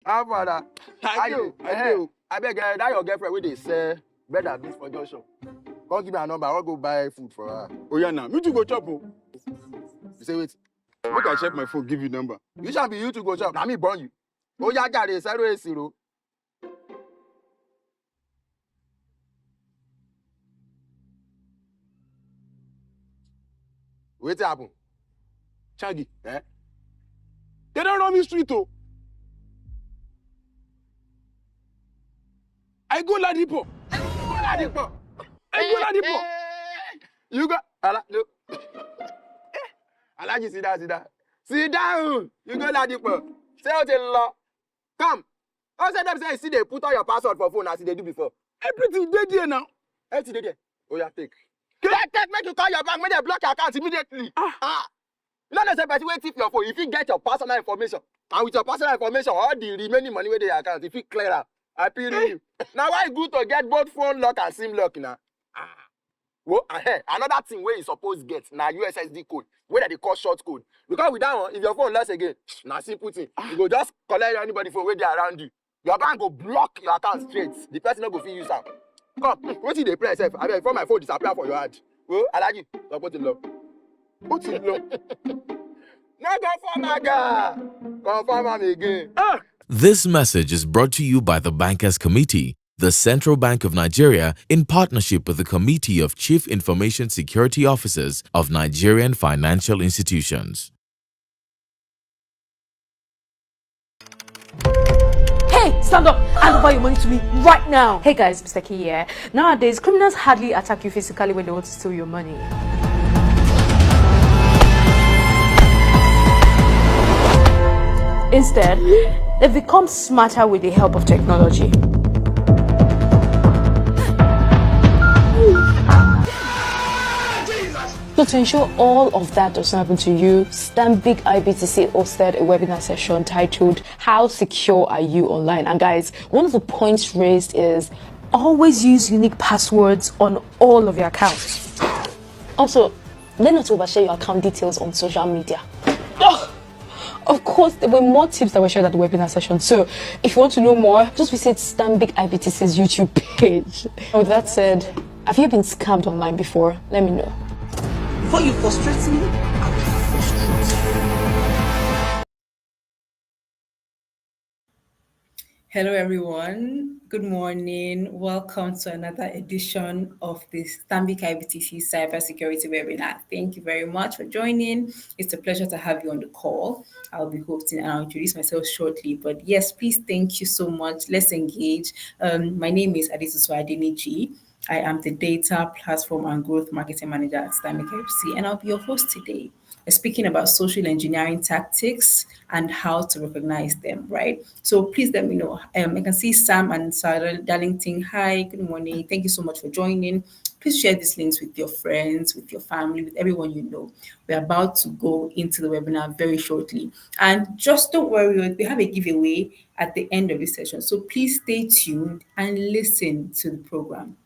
How far that? I do. I beg that your girlfriend wey dey sell bread and beans for junction. Come give me her number. I want go buy food for her. Oh yeah, now me too go chop. Oh. You say wait. Make I check my phone. Give you number. You shall be you to go chop. Na me born you. Oh yeah, jare 080. Wetin happen? Chagi. Eh? They don't run me street, oh. I go Ladipo. You go. Look. Alaji, sit down. Sit down. You go Ladipo. Say out in law. Come. I said them say see they put on your password for phone as they do before. Everything dead here now. Everything dead there. Oh yeah, take. Take, make you call your bank, make they block your account immediately. You know the person wait if your phone, if you get your personal information, and with your personal information, all the remaining money with the account, if you clear up, I pay you. Now why good to get both phone lock and SIM lock now? Well, another thing where you suppose get now USSD code, where they call short code. Because with that one, if your phone lost again, now simple thing. You go just collect anybody phone where they around you. Your bank go block your account straight. The person not go feel use am. Come, what did they press? I mean, before my phone disappear for your hand. Well, Alaji, support the law. What's it now? Now confirm again. Confirm am again. This message is brought to you by the Bankers Committee, the Central Bank of Nigeria, in partnership with the Committee of Chief Information Security Officers of Nigerian Financial Institutions. Hey, stand up! Hand over your money to me right now! Hey guys, Mr. K here. Nowadays, criminals hardly attack you physically when they want to steal your money. Instead, they've become smarter with the help of technology. So to ensure all of that doesn't happen to you, Stanbic IBTC hosted a webinar session titled How Secure Are You Online? And guys, one of the points raised is always use unique passwords on all of your accounts. Also, let not overshare your account details on social media. Of course, there were more tips that were shared at the webinar session. So if you want to know more, just visit Stanbic IBTC's YouTube page. With that said, have you been scammed online before? Let me know. Before you frustrate me, I will frustrate you. Hello everyone, good morning. Welcome to another edition of the Stanbic IBTC Cybersecurity Webinar. Thank you very much for joining. It's a pleasure to have you on the call. I'll be hosting and I'll introduce myself shortly. But yes, please, thank you so much. Let's engage. My name is Adisusu Adeniji. I am the Data Platform and Growth Marketing Manager at Stanbic IBTC, and I'll be your host today. Speaking about social engineering tactics and how to recognize them, right? So please let me know. I can see Sam and Sarah Darlington. Hi, good morning. Thank you so much for joining. Please share these links with your friends, with your family, with everyone you know. We're about to go into the webinar very shortly. And just don't worry, we have a giveaway at the end of this session. So please stay tuned and listen to the program,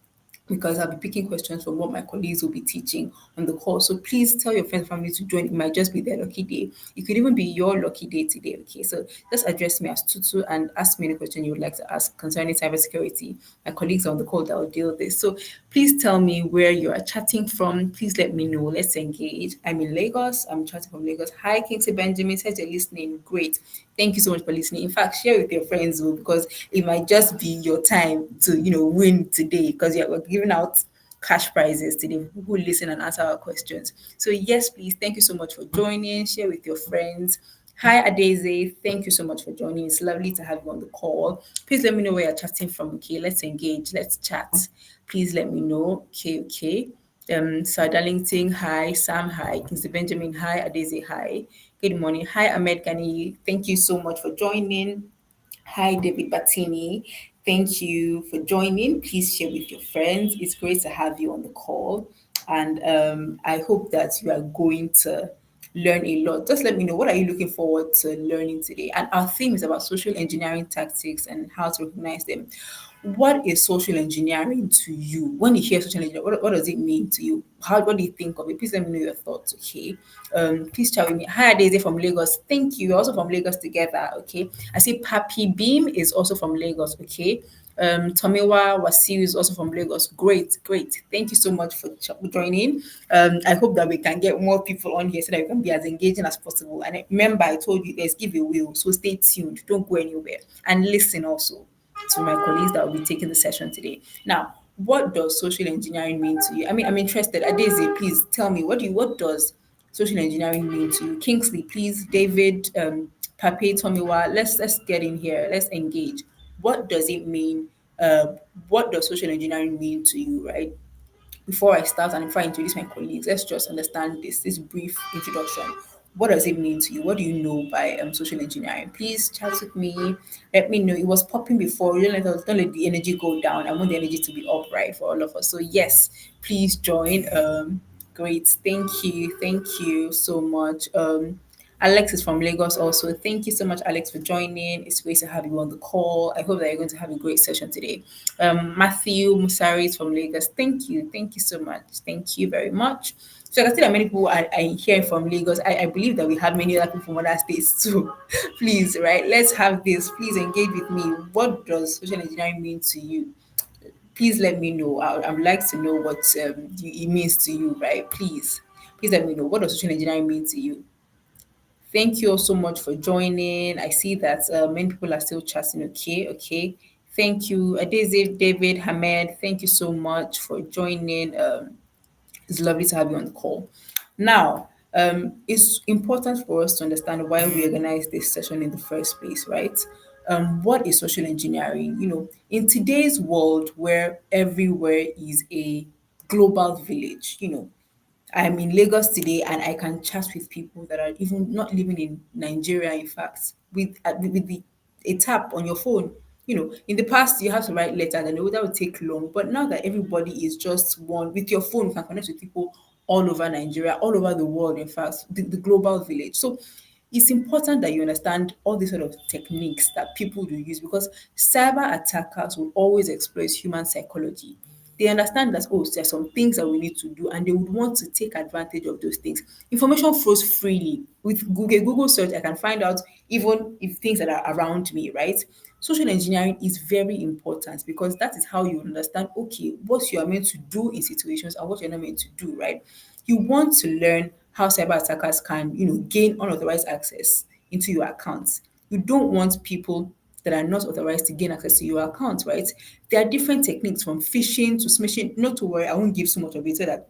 because I'll be picking questions from what my colleagues will be teaching on the call. So please tell your friends and family to join. It might just be their lucky day. It could even be your lucky day today. Okay, so just address me as Tutu and ask me any question you would like to ask concerning cybersecurity. My colleagues are on the call that will deal with this. So please tell me where you are chatting from. Please let me know. Let's engage. I'm in Lagos. I'm chatting from Lagos. Hi, Kingsley Benjamin. Says you're listening. Great. Thank you so much for listening. In fact, share with your friends because it might just be your time to, win today, because we're giving out cash prizes to the people who listen and answer our questions. So yes, please, thank you so much for joining. Share with your friends. Hi, Adeze. Thank you so much for joining. It's lovely to have you on the call. Please let me know where you're chatting from. Okay, let's engage. Let's chat. Please let me know. Okay. Sir Darlington, hi. Sam, hi. Kingsley Benjamin, hi. Adeze, hi. Good morning. Hi, Ahmed Gani. Thank you so much for joining. Hi, David Battini. Thank you for joining. Please share with your friends. It's great to have you on the call. And I hope that you are going to learn a lot. Just let me know, what are you looking forward to learning today? And our theme is about social engineering tactics and how to recognize them. what is social engineering to you? When you hear social engineering, what does it mean to you? What do you think of it? Please let me know your thoughts, okay? Please chat with me. Hi, Daisy from Lagos. Thank you. You're also from Lagos together, okay? I see Papi Beam is also from Lagos, okay? Tomiwa Wasiu is also from Lagos. Great, great. Thank you so much for joining. I hope that we can get more people on here so that we can be as engaging as possible. And remember, I told you there's giveaway, so stay tuned. Don't go anywhere and listen also to my colleagues that will be taking the session today. Now, what does social engineering mean to you? I mean, I'm interested. Adeze, please tell me what does social engineering mean to you? Kingsley, please, David, Pape, Tomiwa, let's get in here. Let's engage. What does it mean? What does social engineering mean to you, right? Before I start and before I introduce my colleagues, let's just understand this brief introduction. What does it mean to you? What do you know by social engineering? Please chat with me. Let me know. It was popping before. Don't let the energy go down. I want the energy to be up, right, for all of us. So yes, please join. Great. Thank you. Thank you so much. Alex is from Lagos also. Thank you so much, Alex, for joining. It's great to have you on the call. I hope that you're going to have a great session today. Matthew Musari is from Lagos. Thank you. Thank you so much. Thank you very much. So I can see that many people are hearing from Lagos. I believe that we have many other people from other states too. Please, right? Let's have this. Please engage with me. What does social engineering mean to you? Please let me know. I would like to know what it means to you, right? Please let me know. What does social engineering mean to you? Thank you all so much for joining. I see that many people are still chatting. Okay, okay. Thank you, Adeze, David, Hamed. Thank you so much for joining. It's lovely to have you on the call. Now, it's important for us to understand why we organized this session in the first place, right? What is social engineering? You know, in today's world where everywhere is a global village, you know, I'm in Lagos today and I can chat with people that are even not living in Nigeria, in fact, with a tap on your phone. You know, in the past, you have to write letters and that would take long. But now that everybody is just one, with your phone, you can connect with people all over Nigeria, all over the world, in fact, the global village. So it's important that you understand all these sort of techniques that people do use because cyber attackers will always exploit human psychology. They understand that, oh, there are some things that we need to do, and they would want to take advantage of those things. Information flows freely. With Google search, I can find out even if things that are around me, right? Social engineering is very important because that is how you understand, okay, what you are meant to do in situations and what you're not meant to do, right? You want to learn how cyber attackers can, gain unauthorized access into your accounts. You don't want people that are not authorized to gain access to your account, right? There are different techniques from phishing to smishing. Not to worry, I won't give so much of it so that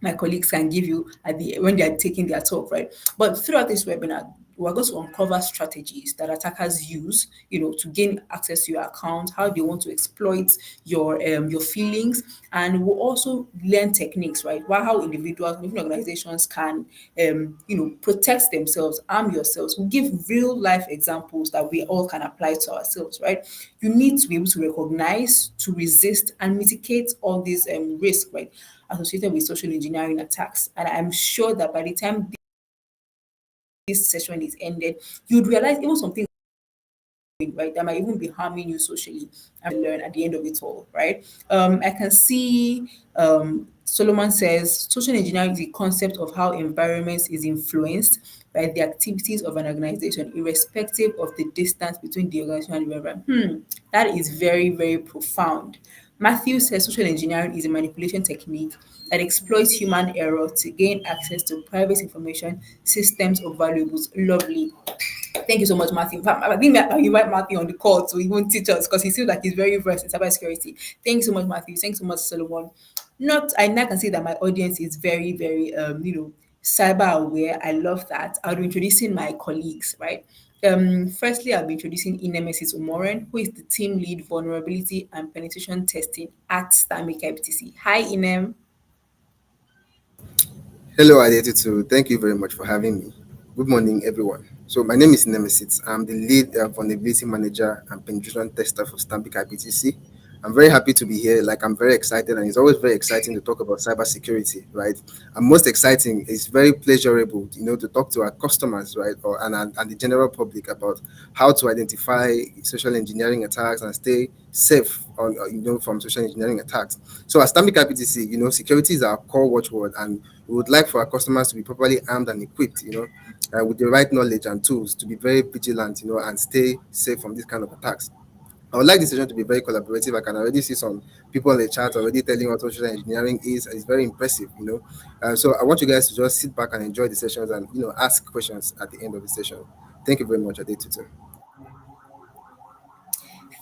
my colleagues can give you when they are taking their talk, right? But throughout this webinar, we're going to uncover strategies that attackers use, to gain access to your account, how they want to exploit your feelings, and we'll also learn techniques, right? How individuals, different organizations can, protect themselves, arm yourselves. We'll give real life examples that we all can apply to ourselves, right? You need to be able to recognize, to resist, and mitigate all these risks, right, associated with social engineering attacks. And I'm sure that by the time this session is ended, you'd realize even something, right, that might even be harming you socially and learn at the end of it all, right? I can see Solomon says social engineering is the concept of how environments is influenced by the activities of an organization, irrespective of the distance between the organization and the environment. That is very, very profound. Matthew says social engineering is a manipulation technique that exploits human error to gain access to private information, systems, or valuables. Lovely. Thank you so much, Matthew. In fact, I think that I invite Matthew on the call to even teach us because he seems like he's very versed in cybersecurity. Thank you so much, Matthew. Thanks so much, Solomon. I now can see that my audience is very, very, cyber aware. I love that. I'll be introducing my colleagues, right? Firstly, I'll be introducing Inemesis Umoren, who is the team lead vulnerability and penetration testing at Stanbic IBTC. Hi, Inem. Hello, Adetitu. Thank you very much for having me. Good morning, everyone. So my name is Nemesis. I'm the lead vulnerability manager and penetration tester for Stanbic IBTC. I'm very happy to be here. Like, I'm very excited, and it's always very exciting to talk about cybersecurity, right? And most exciting, it's very pleasurable, to talk to our customers, right, and the general public about how to identify social engineering attacks and stay safe from social engineering attacks. So, at Stanbic IBTC, security is our core watchword, and we would like for our customers to be properly armed and equipped, with the right knowledge and tools to be very vigilant, and stay safe from this kind of attacks. I would like this session to be very collaborative. I can already see some people in the chat already telling what social engineering is. It's very impressive. So I want you guys to just sit back and enjoy the sessions and ask questions at the end of the session. Thank you very much, Adetutu.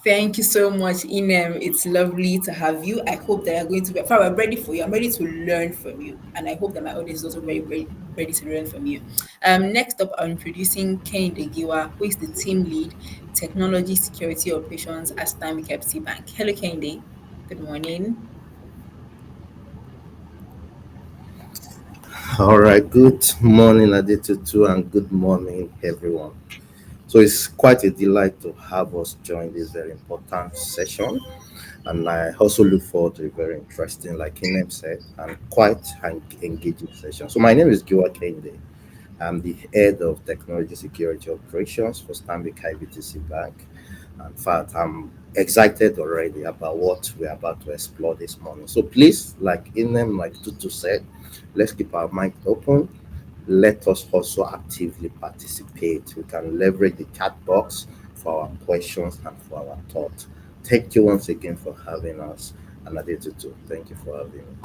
Thank you so much, Inem. It's lovely to have you. I hope that you're going to be. If I'm ready for you, I'm ready to learn from you, and I hope that my audience is also very ready to learn from you. Next up, I'm introducing Ken Degiwa, who is the team lead, technology security operations at Stanbic IBTC Bank. Hello, Kende. Good morning. All right, good morning, Adetutu, and good morning, everyone. So it's quite a delight to have us join this very important session, and I also look forward to a very interesting, like Inem said, and quite an engaging session. So my name is Giwa Kende. I'm the head of technology security operations for Stanbic IBTC Bank. In fact, I'm excited already about what we're about to explore this morning. So please, like Inem, like Tutu said, let's keep our mic open. Let us also actively participate. We can leverage the chat box for our questions and for our thoughts. Thank you once again for having us. And Adetutu, thank you for having me.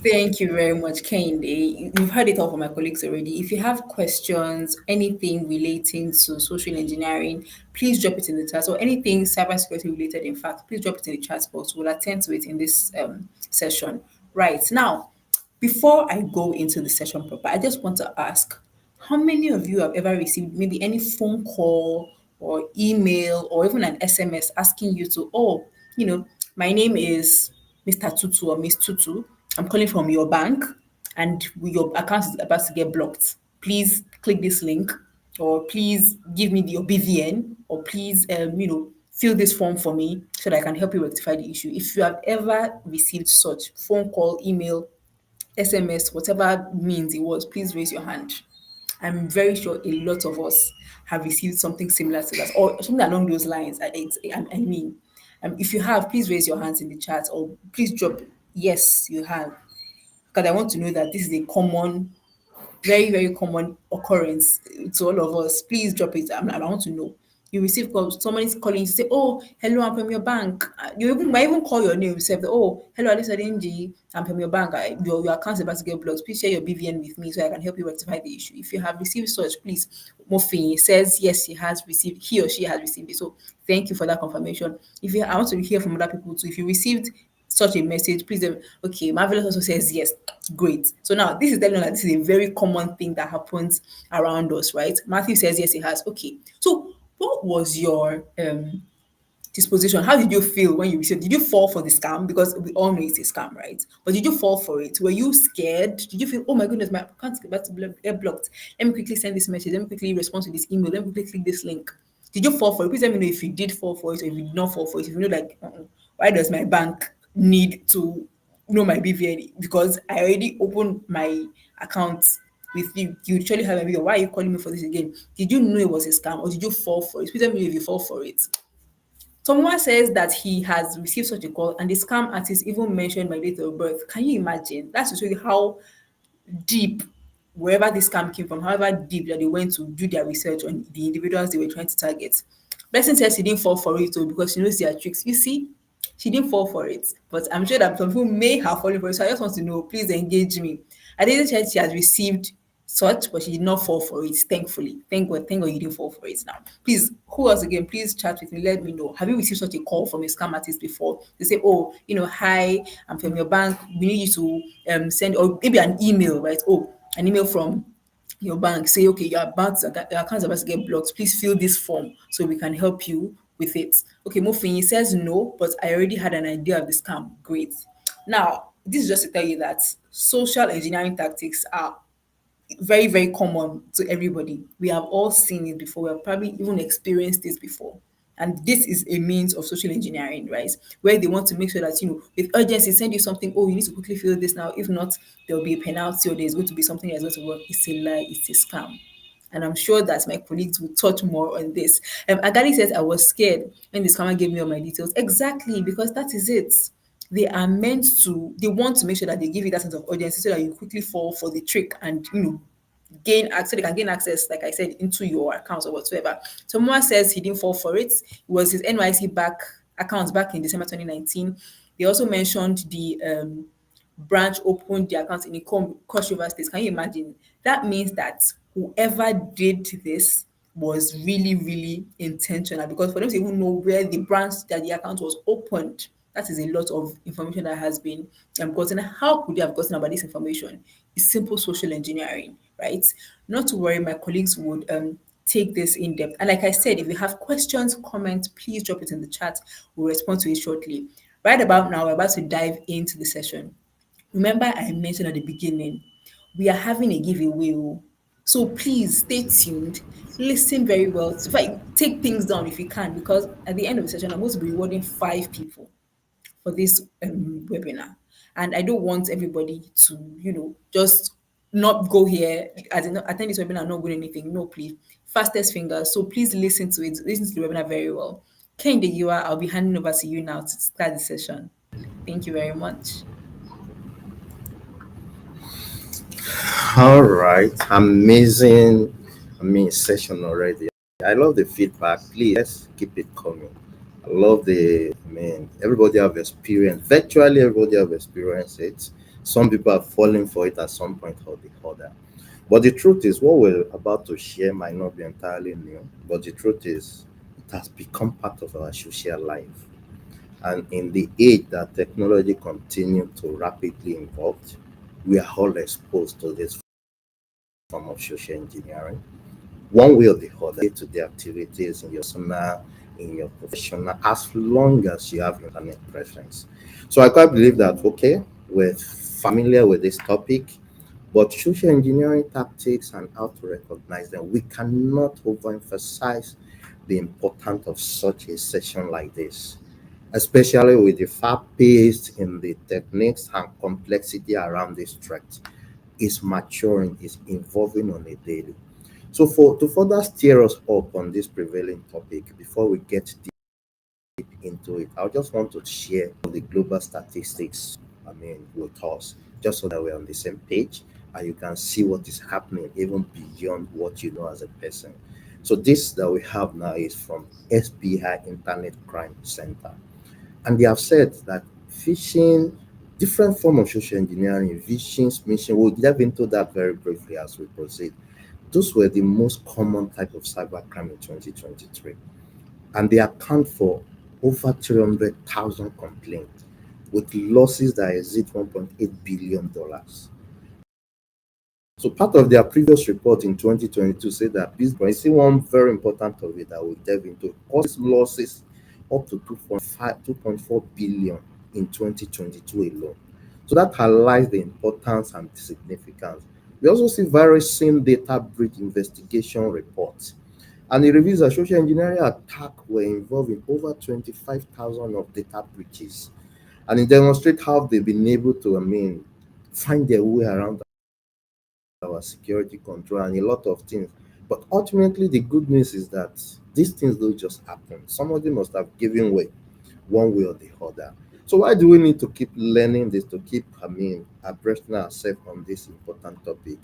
Thank you very much, Kende. You've heard it all from my colleagues already. If you have questions, anything relating to social engineering, please drop it in the chat, or anything cybersecurity related, in fact, please drop it in the chat box. We'll attend to it in this session. Right now, before I go into the session proper, I just want to ask, how many of you have ever received maybe any phone call or email or even an SMS asking you to, oh, my name is Mr. Tutu or Miss Tutu. I'm calling from your bank and your account is about to get blocked. Please click this link, or please give me your BVN, or please, fill this form for me so that I can help you rectify the issue. If you have ever received such phone call, email, SMS, whatever means it was, please raise your hand. I'm very sure a lot of us have received something similar to that, or something along those lines. If you have, please raise your hands in the chat, or please drop yes, you have, because I want to know that this is a common, very common occurrence to all of us. Please drop it. I want to know. You receive calls, somebody's calling you to say, oh, hello, I'm from your bank. You even might even call your name, you say, oh, hello, Alisa Denji, I'm from your bank. Your account is about to get blocked. Please share your BVN with me so I can help you rectify the issue. If you have received such, please, Mofin says yes, he or she has received it. So thank you for that confirmation. I want to hear from other people too. If you received such a message, please, okay, Marvelous also says yes, great. So now this is telling us that this is a very common thing that happens around us, right? Matthew says yes, he has. Okay, so what was your disposition? How did you feel when you received? Did you fall for the scam? Because we all know it's a scam, right? But did you fall for it? Were you scared? Did you feel, oh my goodness, my account is about to get blocked? Let me quickly send this message. Let me quickly respond to this email. Let me quickly click this link. Did you fall for it? Please let me know if you did fall for it, or if you did not fall for it. If you know, like, why does my bank need to know my BVN? Because I already opened my account with you. You literally have a video. Why are you calling me for this again? Did you know it was a scam, or did you fall for it? Please let me know if you fall for it. Someone says that he has received such a call, and the scam artist even mentioned my date of birth. Can you imagine? That's to show you how deep, wherever this scam came from, however deep that they went to do their research on the individuals they were trying to target. Blessing says she didn't fall for it, because she knows their tricks. You see, she didn't fall for it, but I'm sure that some people may have fallen for it. So I just want to know, please engage me. I didn't say she has received such, but she did not fall for it, thankfully. Thank God you didn't fall for it now. Please, who else again? Please chat with me. Let me know. Have you received such a call from a scam artist before? They say, oh, hi, I'm from your bank. We need you to send, or maybe an email, right? Oh, an email from your bank. Say, okay, your account is about to get blocked. Please fill this form so we can help you with it. Okay, Mofin says no, but I already had an idea of the scam. Great. Now, this is just to tell you that social engineering tactics are very common to everybody. We have all seen it before. We have probably even experienced this before. And this is a means of social engineering, right? Where they want to make sure that, with urgency, send you something, oh, you need to quickly fill this now. If not, there'll be a penalty or there's going to be something that's going to work. It's a lie, it's a scam. And I'm sure that my colleagues will touch more on this. Agali says, I was scared when the scammer gave me all my details. Exactly, because that is it. They want to make sure that they give you that sense of urgency so that you quickly fall for the trick and, gain access, so they can gain access, like I said, into your accounts or whatsoever. So Moa says he didn't fall for it. It was his NYC accounts back in December 2019. They also mentioned the branch opened the account in a Cross River State. Can you imagine? That means that whoever did this was really, really intentional, because for them to even know where the branch that the account was opened, that is a lot of information that has been gotten. How could they have gotten about this information? It's simple social engineering, right? Not to worry, my colleagues would take this in depth. And like I said, if you have questions, comments, please drop it in the chat. We'll respond to it shortly. Right about now, we're about to dive into the session. Remember, I mentioned at the beginning, we are having a giveaway. So please stay tuned, listen very well. In fact, take things down if you can, because at the end of the session, I'm going to be rewarding 5 people for this webinar. And I don't want everybody to, just not go here, as in attend this webinar, not doing anything. No, please. Fastest fingers. So please listen to it. Listen to the webinar very well. Kende Giwa, I'll be handing over to you now to start the session. Thank you very much. All right, amazing, session already. I love the feedback. Please let's keep it coming. I love everybody have experienced. Virtually everybody have experienced it. Some people are falling for it at some point or the other. But the truth is, what we're about to share might not be entirely new. But the truth is, it has become part of our social life. And in the age that technology continues to rapidly evolve, we are all exposed to this form of social engineering, one way or the other, to the activities in your personal, in your professional, as long as you have internet presence. So I quite believe that, okay, we're familiar with this topic, but social engineering tactics and how to recognize them, we cannot overemphasize the importance of such a session like this, especially with the fast-paced in the techniques and complexity around this threat. Is maturing, is evolving on a daily. So to further steer us up on this prevailing topic, before we get deep into it, I just want to share the global statistics, with us, just so that we're on the same page and you can see what is happening even beyond what you know as a person. So this that we have now is from SBI Internet Crime Center. And they have said that phishing, different form of social engineering, phishing, smishing, we'll dive into that very briefly as we proceed. Those were the most common type of cybercrime in 2023. And they account for over 300,000 complaints with losses that exceed $1.8 billion. So part of their previous report in 2022 said that this, I see one very important of it that we'll dive into, causes losses up to 2.4 billion in 2022 alone. So that highlights the importance and the significance. We also see various same data breach investigation reports. And it reveals that social engineering attacks were involved in over 25,000 of data breaches. And it demonstrates how they've been able to, find their way around our security control and a lot of things. But ultimately, the good news is that these things don't just happen. Somebody must have given way, one way or the other. So why do we need to keep learning this, to keep, abreasting ourselves on this important topic?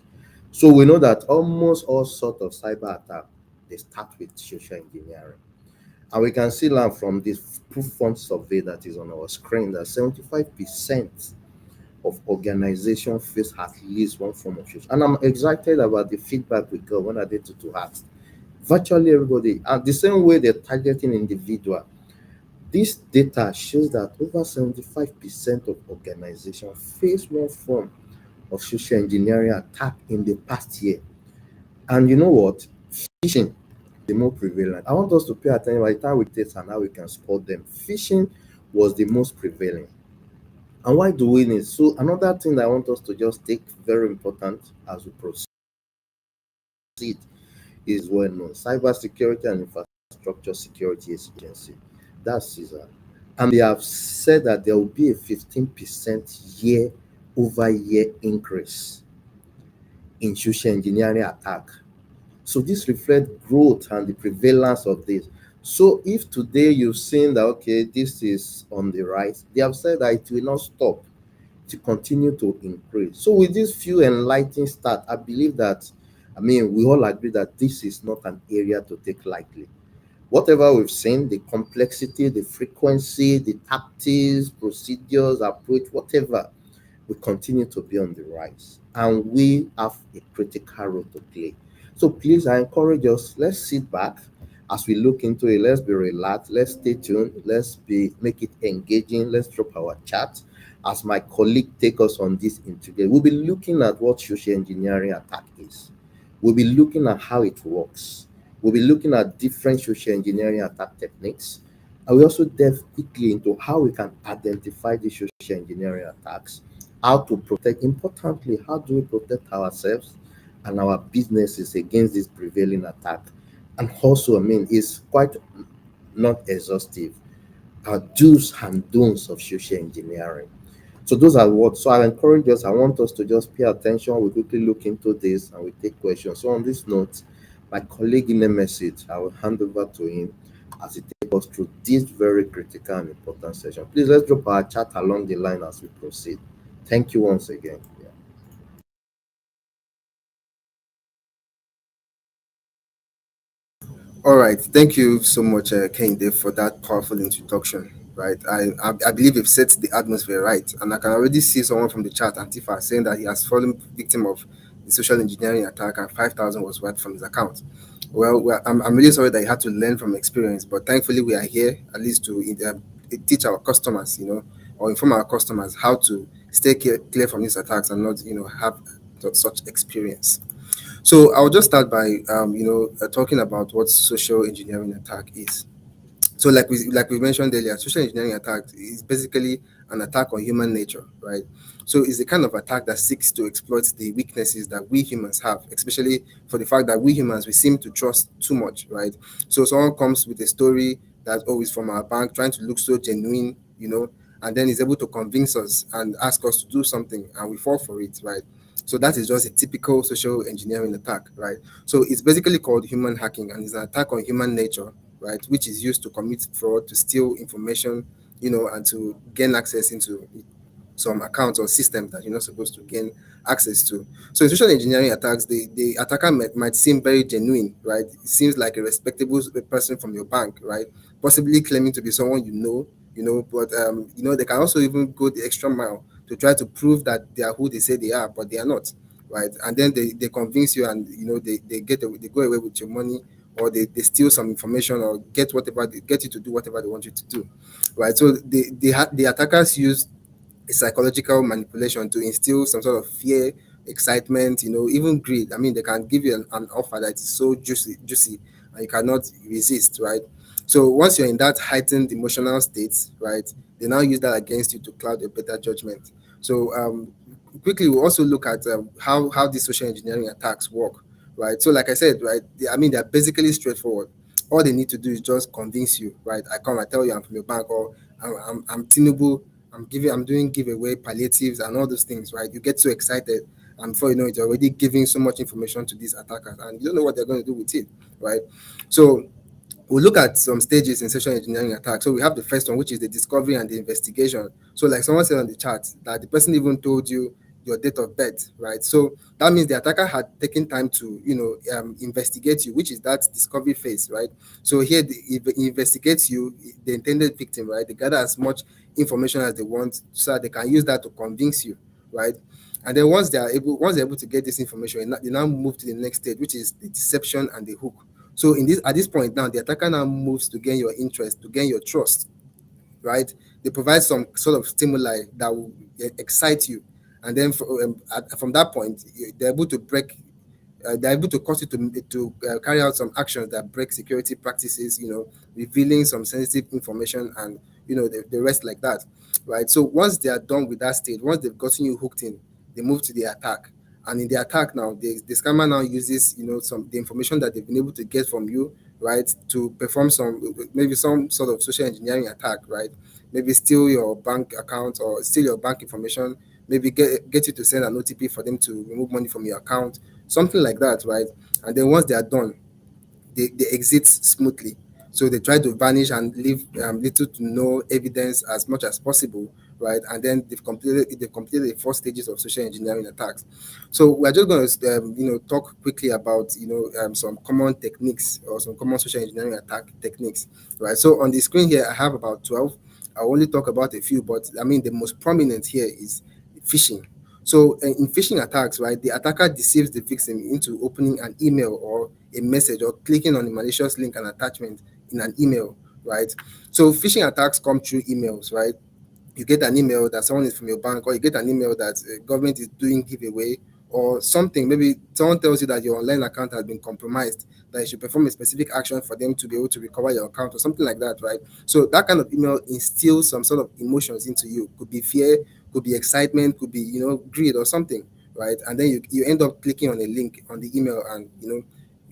So we know that almost all sorts of cyber attack, they start with social engineering. And we can see now from this proof point survey that is on our screen that 75% of organizations face at least one form of social. And I'm excited about the feedback we got when I did to ask. Virtually everybody, and the same way they're targeting individual. This data shows that over 75% of organizations face one form of social engineering attack in the past year. And you know what? Phishing, the more prevalent. I want us to pay attention by the time we test and how we can spot them. Phishing was the most prevalent. And why do we need? So another thing that I want us to just take very important as we proceed is well known. Cybersecurity and Infrastructure Security Agency, that's CISA. And they have said that there will be a 15% year-over-year increase in social engineering attack. So this reflects growth and the prevalence of this. So if today you've seen that, okay, this is on the rise, they have said that it will not stop, to continue to increase. So with these few enlightening stats, I believe that, we all agree that this is not an area to take lightly. Whatever we've seen, the complexity, the frequency, the tactics, procedures, approach, whatever, will continue to be on the rise. And we have a critical role to play. So please, I encourage us, let's sit back as we look into it. Let's be relaxed, let's stay tuned, make it engaging, let's drop our chat. As my colleague take us on this integrate, we'll be looking at what social engineering attack is. We'll be looking at how it works. We'll be looking at different social engineering attack techniques. And we also delve quickly into how we can identify the social engineering attacks, how to protect, importantly, how do we protect ourselves and our businesses against this prevailing attack. And also, it's quite not exhaustive. Do's and don'ts of social engineering. So those are what. So I encourage us. I want us to just pay attention. We quickly look into this and we take questions. So on this note, my colleague in the message, I will hand over to him as he takes us through this very critical and important session. Please let's drop our chat along the line as we proceed. Thank you once again. Yeah. All right, thank you so much, Kehinde, for that powerful introduction. Right, I believe you've set the atmosphere right, and I can already see someone from the chat, Antifa, saying that he has fallen victim of the social engineering attack and 5,000 was wiped from his account. Well, I'm really sorry that you had to learn from experience, but thankfully we are here at least to teach our customers, or inform our customers how to stay clear from these attacks and not, have such experience. So I'll just start by, talking about what social engineering attack is. So like we mentioned earlier, social engineering attack is basically an attack on human nature, right? So it's the kind of attack that seeks to exploit the weaknesses that we humans have, especially for the fact that we humans, we seem to trust too much, right? So someone comes with a story that, oh, is from our bank, trying to look so genuine, and then is able to convince us and ask us to do something, and we fall for it, right? So that is just a typical social engineering attack, right? So it's basically called human hacking, and it's an attack on human nature, right, which is used to commit fraud, to steal information, and to gain access into some accounts or systems that you're not supposed to gain access to. So in social engineering attacks, the attacker might seem very genuine, right? It seems like a respectable person from your bank, right? Possibly claiming to be someone but they can also even go the extra mile to try to prove that they are who they say they are, but they are not, right? And then they convince you, and they go away with your money, or they steal some information, or get you to do whatever they want you to do, right? So the attackers use a psychological manipulation to instill some sort of fear, excitement, even greed. They can give you an offer that is so juicy, and you cannot resist, right? So once you're in that heightened emotional state, right, they now use that against you to cloud your better judgment. So quickly, we'll also look at how these social engineering attacks work, right? So like I said, right, they're basically straightforward. All they need to do is just convince you, right? I tell you I'm from your bank, or I'm Tinubu, I'm doing giveaway palliatives and all those things, right? You get so excited, and before you know it, you're already giving so much information to these attackers, and you don't know what they're going to do with it, right? So we'll look at some stages in social engineering attack. So we have the first one, which is the discovery and the investigation. So like someone said on the chat, that the person even told you your date of birth, right? So that means the attacker had taken time to, investigate you, which is that discovery phase, right? So here, he investigates you, the intended victim, right? They gather as much information as they want, so that they can use that to convince you, right? And then once they're able to get this information, they now move to the next stage, which is the deception and the hook. So at this point now, the attacker now moves to gain your interest, to gain your trust, right? They provide some sort of stimuli that will excite you, and then from that point, they're able to cause you to carry out some actions that break security practices, revealing some sensitive information, and the rest like that, right? So once they are done with that stage, once they've gotten you hooked in, they move to the attack. And in the attack now, the scammer now uses the information that they've been able to get from you right, to perform maybe some sort of social engineering attack, right? Maybe steal your bank account or steal your bank information, maybe get you to send an OTP for them to remove money from your account, something like that, right? And then once they are done, they exit smoothly. So they try to vanish and leave little to no evidence as much as possible, right? And then they've completed the 4 stages of social engineering attacks. So we're just going to talk quickly about some common techniques or some common social engineering attack techniques, right? So on the screen here I have about 12. I'll only talk about a few, but I mean the most prominent here is phishing. So in phishing attacks, right, the attacker deceives the victim into opening an email or a message or clicking on a malicious link and attachment in an email, right? So phishing attacks come through emails, right? You get an email that someone is from your bank, or you get an email that government is doing giveaway or something. Maybe someone tells you that your online account has been compromised, that you should perform a specific action for them to be able to recover your account or something like that, right? So that kind of email instills some sort of emotions into you. Could be fear, could be excitement, could be greed or something, right? And then you end up clicking on a link on the email and you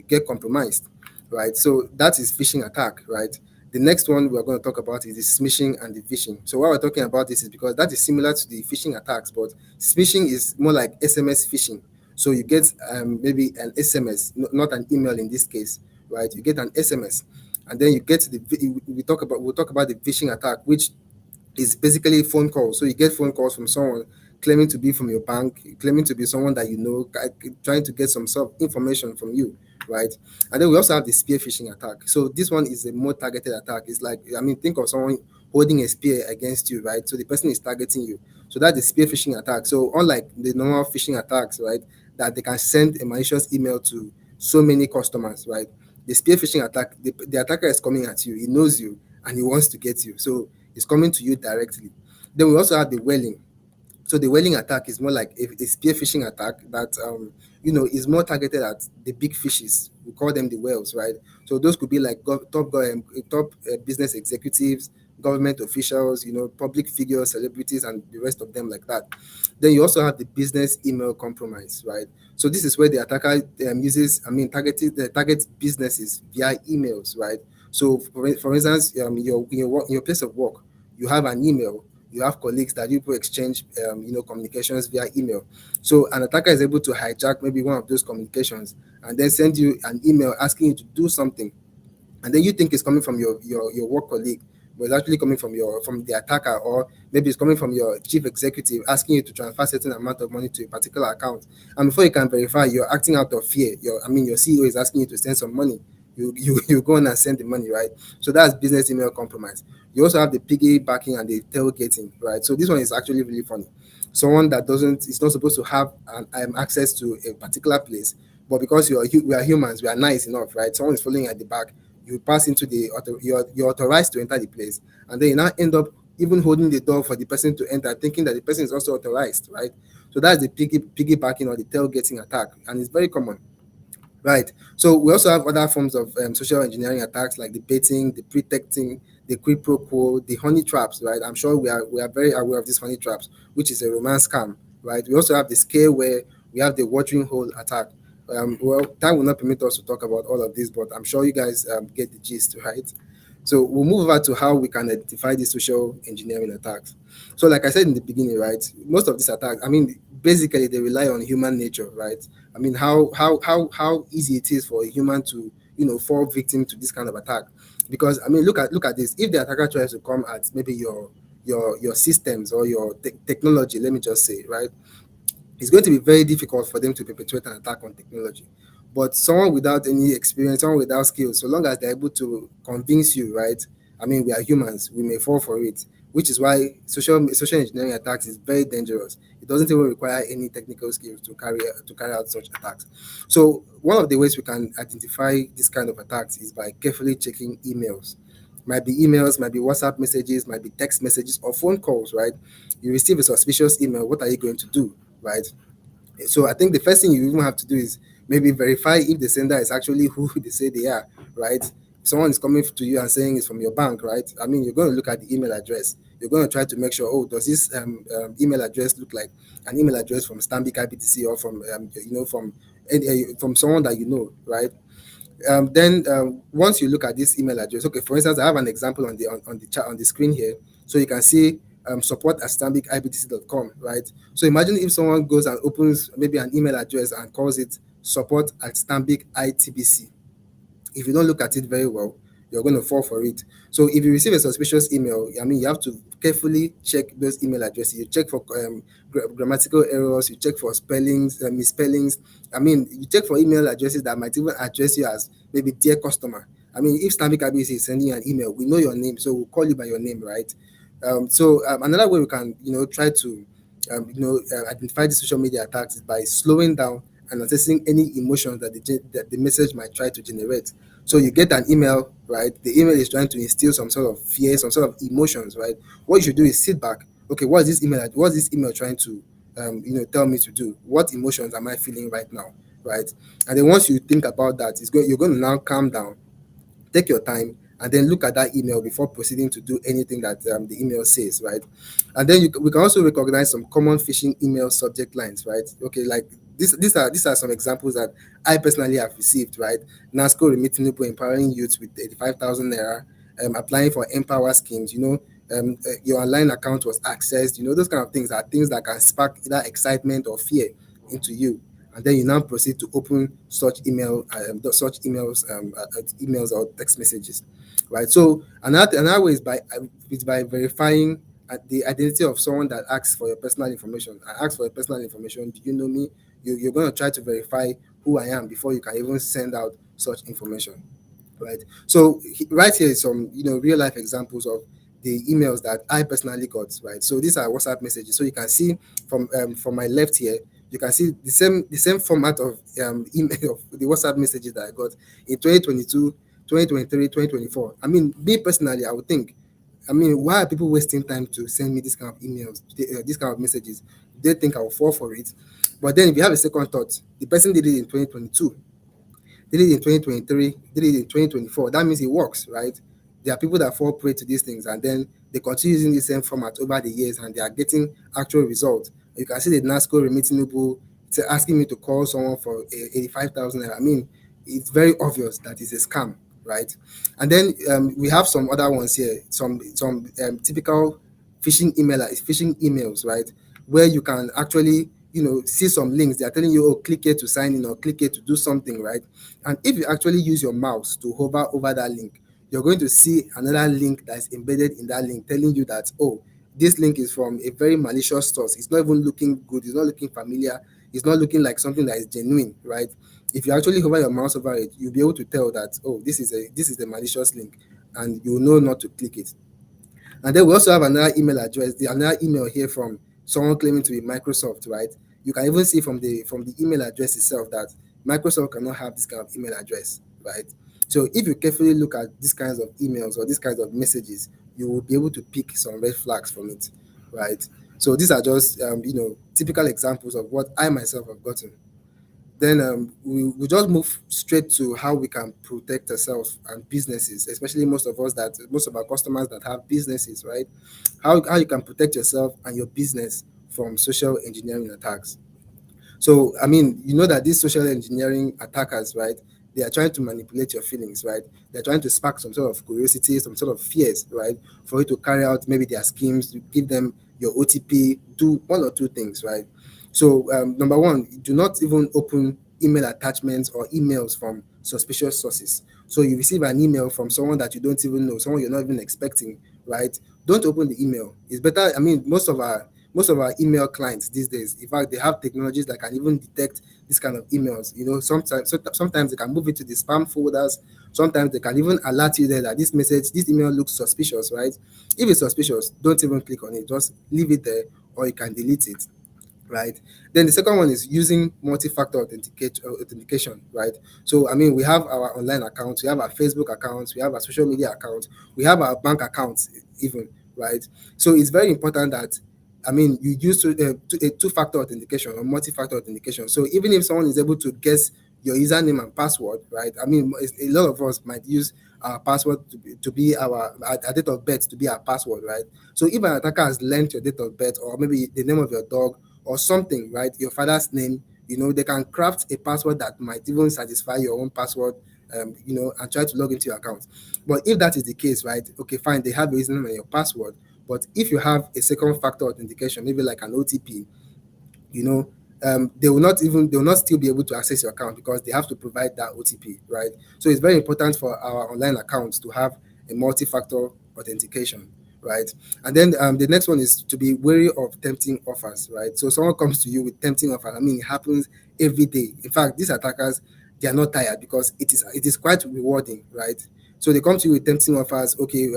get compromised, right? So that is phishing attack, right? The next one we're going to talk about is the smishing and the phishing. So why we're talking about this is because that is similar to the phishing attacks, but smishing is more like SMS phishing. So you get maybe an SMS, not an email in this case, right? You get an SMS, and then you get we'll talk about the phishing attack, which is basically a phone call. So you get phone calls from someone claiming to be from your bank, claiming to be someone that you know, trying to get some sort of information from you, right? And then we also have the spear phishing attack. So this one is a more targeted attack. It's like, I mean, think of someone holding a spear against you, right? So the person is targeting you. So that's the spear phishing attack. So unlike the normal phishing attacks, right, that they can send a malicious email to so many customers, right? The spear phishing attack, the attacker is coming at you. He knows you and he wants to get you. So it's coming to you directly. Then we also have the whaling. So the whaling attack is more like a spear phishing attack that is more targeted at the big fishes. We call them the whales, right? So those could be like top business executives, government officials, public figures, celebrities, and the rest of them like that. Then you also have the business email compromise, right? So this is where the attacker targets businesses via emails, right? So for instance, in your place of work, you have an email, you have colleagues that you people exchange communications via email. So an attacker is able to hijack maybe one of those communications and then send you an email asking you to do something, and then you think it's coming from your work colleague, but it's actually coming from the attacker, or maybe it's coming from your chief executive asking you to transfer a certain amount of money to a particular account. And before you can verify, you're acting out of fear. Your CEO is asking you to send some money. You go on and send the money, right? So that's business email compromise. You also have the piggybacking and the tailgating, right? So this one is actually really funny. Someone that is not supposed to have access to a particular place, but because we are humans, we are nice enough, right? Someone is following at the back, you pass into you're authorized to enter the place, and then you now end up even holding the door for the person to enter, thinking that the person is also authorized, right? So that's the piggybacking or the tailgating attack, and it's very common. Right. So we also have other forms of social engineering attacks like the baiting, the pretexting, the quid pro quo, the honey traps. Right. I'm sure we are very aware of these honey traps, which is a romance scam. Right. We also have the scareware. We have the watering hole attack. Well, time will not permit us to talk about all of this, but I'm sure you guys get the gist, right? So we'll move over to how we can identify these social engineering attacks. So like I said in the beginning, right, most of these attacks, I mean, basically they rely on human nature, right? I mean, how easy it is for a human to, fall victim to this kind of attack. Because I mean, look at this. If the attacker tries to come at maybe your systems or your technology, let me just say, right, it's going to be very difficult for them to perpetrate an attack on technology. But someone without any experience, someone without skills, so long as they're able to convince you, right? I mean, we are humans, we may fall for it, which is why social engineering attacks is very dangerous. It doesn't even require any technical skills to carry out such attacks. So one of the ways we can identify this kind of attacks is by carefully checking emails. Might be emails, might be WhatsApp messages, might be text messages or phone calls, right? You receive a suspicious email, what are you going to do, right? So I think the first thing you even have to do is maybe verify if the sender is actually who they say they are, right? If someone is coming to you and saying it's from your bank, right? I mean, you're going to look at the email address. You're going to try to make sure, oh, does this email address look like an email address from Stanbic IBTC or from from someone that you know, right? Then once you look at this email address, okay, for instance, I have an example on the chat on the screen here, so you can see support@stanbicibtc.com, right? So imagine if someone goes and opens maybe an email address and calls it support@stanbicitbc. If you don't look at it very well, you're going to fall for it. So if you receive a suspicious email, I mean, you have to carefully check those email addresses. You check for grammatical errors, you check for spellings, misspellings. I mean, you check for email addresses that might even address you as maybe dear customer. I mean, if Stanbic IBTC is sending you an email, we know your name, so we'll call you by your name, right? Another way we can, try to, identify the social media attacks is by slowing down and assessing any emotions that the message might try to generate. So you get an email, right? The email is trying to instill some sort of fear, some sort of emotions, right? What you should do is sit back. Okay, what is this email trying to, tell me to do? What emotions am I feeling right now, right? And then once you think about that, you're going to now calm down, take your time, and then look at that email before proceeding to do anything that the email says, right? And then we can also recognize some common phishing email subject lines, right? Okay, like these are some examples that I personally have received, right? NASCO remitting empowering youth with 85,000 naira, applying for empower schemes, your online account was accessed, those kind of things are things that can spark either excitement or fear into you. And then you now proceed to open such emails or text messages, right? So another way is by verifying the identity of someone that asks for your personal information. I ask for your personal information. Do you know me? You're going to try to verify who I am before you can even send out such information, right? So right here is some real life examples of the emails that I personally got, right? So these are WhatsApp messages. So you can see from my left here, you can see the same format of email of the WhatsApp messages that I got in 2022, 2023, 2024. I mean, me personally, I would think, I mean, why are people wasting time to send me this kind of emails, this kind of messages? They think I will fall for it. But then if you have a second thought, the person did it in 2022, did it in 2023, did it in 2024. That means it works, right? There are people that fall prey to these things and then they continue using the same format over the years and they are getting actual results. You can see the NASCO remitting asking me to call someone for 85,000. I mean, it's very obvious that it's a scam, right? And then we have some other ones here, some typical phishing emails, right? Where you can actually see some links. They are telling you, oh, click here to sign in or click here to do something, right? And if you actually use your mouse to hover over that link, you're going to see another link that's embedded in that link telling you that, oh, this link is from a very malicious source. It's not even looking good. It's not looking familiar. It's not looking like something that is genuine, right? If you actually hover your mouse over it, you'll be able to tell that, oh, this is a malicious link, and you'll know not to click it. And then we also have another email address, another email here from someone claiming to be Microsoft, right? You can even see from the email address itself that Microsoft cannot have this kind of email address, right? So if you carefully look at these kinds of emails or these kinds of messages, you will be able to pick some red flags from it, right? So these are just typical examples of what I myself have gotten. Then we just move straight to how we can protect ourselves and businesses, especially most of our customers that have businesses, right? How you can protect yourself and your business from social engineering attacks. So, I mean, you know that these social engineering attackers, right, they are trying to manipulate your feelings, right? They're trying to spark some sort of curiosity, some sort of fears, right, for you to carry out maybe their schemes, to give them your OTP, do one or two things, right? So, number one, do not even open email attachments or emails from suspicious sources. So you receive an email from someone that you don't even know, someone you're not even expecting, right? Don't open the email. It's better. I mean, most of our email clients these days, in fact, they have technologies that can even detect this kind of emails. Sometimes they can move it to the spam folders. Sometimes they can even alert you there that this email looks suspicious, right? If it's suspicious, don't even click on it. Just leave it there, or you can delete it, right? Then the second one is using multi-factor authentication, right? So, I mean, we have our online accounts, we have our Facebook accounts, we have our social media accounts, we have our bank accounts even, right? So it's very important that, I mean, you use a two-factor authentication or multi-factor authentication. So even if someone is able to guess your username and password, right? I mean, a lot of us might use our password to be our date of birth to be our password, right? So if an attacker has learned your date of birth or maybe the name of your dog or something, right? Your father's name, they can craft a password that might even satisfy your own password and try to log into your account. But if that is the case, right, okay, fine, they have a username and your password. But if you have a second factor authentication, maybe like an OTP, they will not still be able to access your account because they have to provide that OTP, right? So it's very important for our online accounts to have a multi-factor authentication, right? And then the next one is to be wary of tempting offers, right? So someone comes to you with tempting offer. I mean, it happens every day. In fact, these attackers, they are not tired because it is quite rewarding, right? So they come to you with tempting offers. Okay,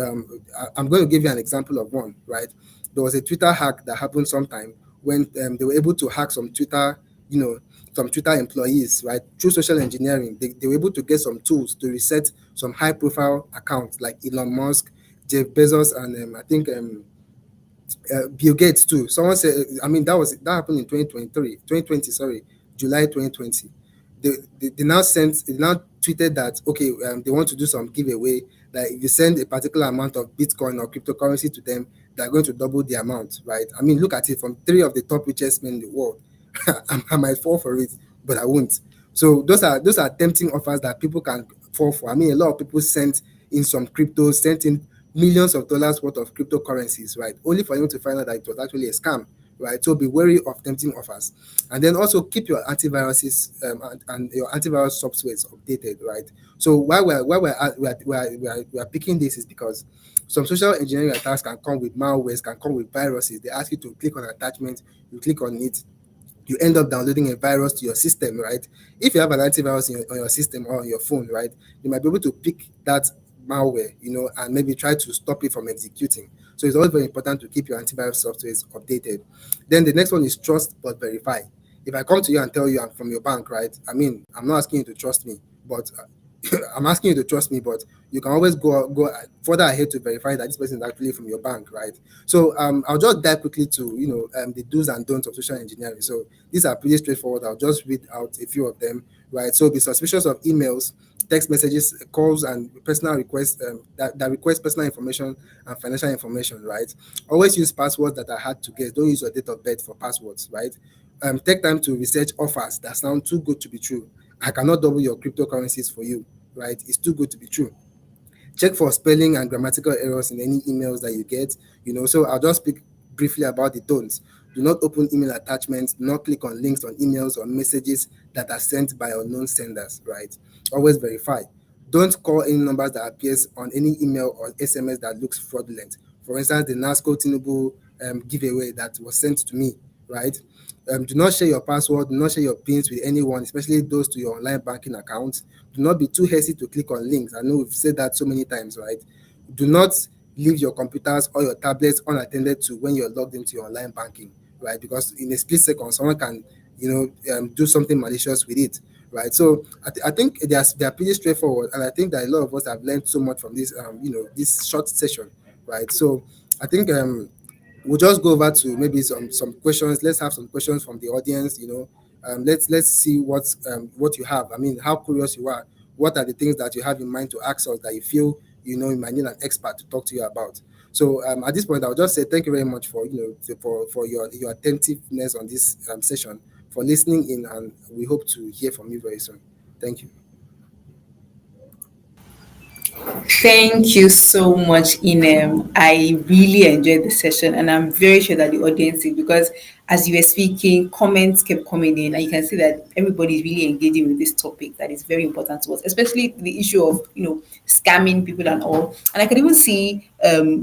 I'm going to give you an example of one, right? There was a Twitter hack that happened sometime when they were able to hack some Twitter, some Twitter employees, right? Through social engineering, they were able to get some tools to reset some high-profile accounts like Elon Musk, Jeff Bezos, and I think Bill Gates too. Someone said, I mean, that happened in 2020, sorry, July 2020. They now tweeted that, okay, they want to do some giveaway, that if you send a particular amount of Bitcoin or cryptocurrency to them, they're going to double the amount, right? I mean, look at it, from three of the top richest men in the world. I might fall for it, but I won't. So those are tempting offers that people can fall for. I mean, a lot of people sent in some crypto, sent in millions of dollars worth of cryptocurrencies, right? Only for you to find out that it was actually a scam, right? So be wary of tempting offers. And then also keep your antiviruses and your antivirus softwares updated, right? So why we're picking this is because some social engineering attacks can come with malwares, can come with viruses. They ask you to click on an attachment, you click on it, you end up downloading a virus to your system, right? If you have an antivirus on your system or on your phone, right, you might be able to pick that malware, and maybe try to stop it from executing. So it's always very important to keep your antivirus software updated. Then the next one is trust but verify. If I come to you and tell you I'm from your bank, right, I mean, I'm not asking you to trust me, but I'm asking you to trust me, but you can always go further ahead to verify that this person is actually from your bank, right? So I'll just dive quickly to the do's and don'ts of social engineering. So these are pretty straightforward. I'll just read out a few of them, right? So be suspicious of emails, text messages, calls, and personal requests that request personal information and financial information, right? Always use passwords that are hard to guess. Don't use your date of birth for passwords, right? Take time to research offers that sound too good to be true. I cannot double your cryptocurrencies for you, right? It's too good to be true. Check for spelling and grammatical errors in any emails that you get. So I'll just speak briefly about the don'ts. Do not open email attachments. Do not click on links on emails or messages that are sent by unknown senders, right? Always verify. Don't call any numbers that appears on any email or SMS that looks fraudulent. For instance, the NASCO Tinubu giveaway that was sent to me, right? Do not share your password. Do not share your pins with anyone, especially those to your online banking accounts. Do not be too hasty to click on links. I know we've said that so many times, right? Do not leave your computers or your tablets unattended to when you're logged into your online banking, right? Because in a split second, someone can, do something malicious with it, right? So I think they are pretty straightforward, and I think that a lot of us have learned so much from this, this short session, right? So I think we'll just go over to maybe some questions. Let's have some questions from the audience. Let's see what you have. I mean, how curious you are. What are the things that you have in mind to ask us that you feel you might need an expert to talk to you about? So at this point, I'll just say thank you very much for for your attentiveness on this session, for listening in, and we hope to hear from you very soon. Thank you. Thank you so much, Inem. I really enjoyed the session, and I'm very sure that the audience did, because as you were speaking, comments kept coming in, and you can see that everybody is really engaging with this topic that is very important to us, especially the issue of scamming people and all. And I can even see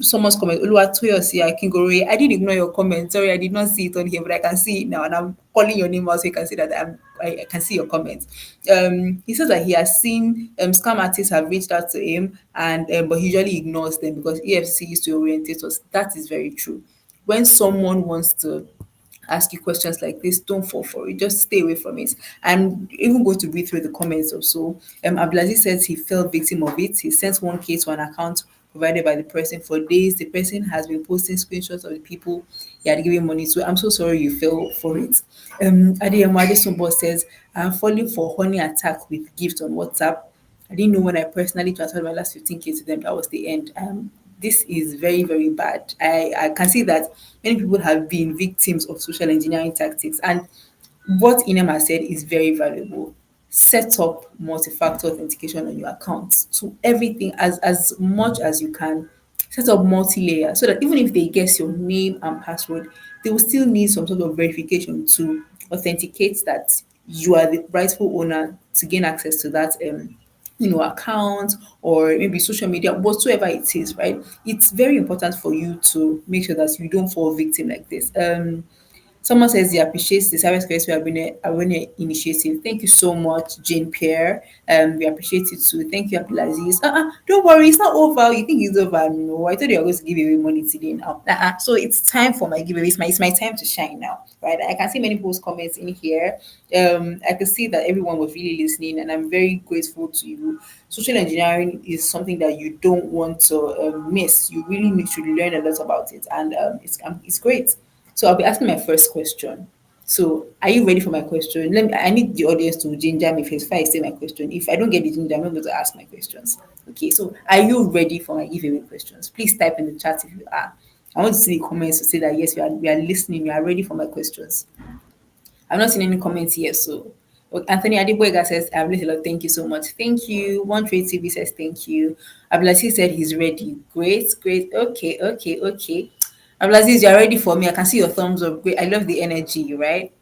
someone's comment, Oluwatoyosi Akingore. I didn't ignore your comment. Sorry, I did not see it on here, but I can see it now, and I'm calling your name out so you can see that I can see your comments. He says that he has seen scam artists have reached out to him, and but he usually ignores them because EFC is to orientate us. That is very true. When someone wants to ask you questions like this, don't fall for it. Just stay away from it. I'm even going to read through the comments also. Abdulaziz says he fell victim of it. He sent one case to an account provided by the person for days. The person has been posting screenshots of the people he had given money to. I'm so sorry you fell for it. Adeyemo Adesumbo says, I'm falling for honey attack with gift on WhatsApp. I didn't know when I personally transferred my last 15K to them, that was the end. This is very, very bad. I can see that many people have been victims of social engineering tactics. And what Inem has said is very valuable. set up multi-factor authentication on your account to everything as much as you can. Set up multi-layer so that even if they guess your name and password, they will still need some sort of verification to authenticate that you are the rightful owner to gain access to that account or maybe social media, whatsoever it is, right? It's very important for you to make sure that you don't fall victim like this. Someone says he appreciates the Cybersecurity Awareness Initiative. Thank you so much, Jane Pierre. We appreciate it too. Thank you, Abdulaziz. Don't worry, it's not over. You think it's over? No, I told you I was going to give away money today now. So it's time for my giveaway. It's my time to shine now, right? I can see many people's comments in here. I can see that everyone was really listening, and I'm very grateful to you. Social engineering is something that you don't want to miss. You really need to learn a lot about it, and it's great. So I'll be asking my first question. So are you ready for my question? I need the audience to ginger me first before I say my question. If I don't get the ginger, I'm not going to ask my questions. Okay, so are you ready for my giveaway questions? Please type in the chat if you are. I want to see the comments to say that yes, we are listening, we are ready for my questions. I've not seen any comments yet, so Anthony Adeboyega says, I've listened a lot. Thank you so much. Thank you. One Trade TV says, thank you. Abdulaziz said he's ready. Great. Okay. Abdulaziz, you're ready for me. I can see your thumbs up. Great. I love the energy, right?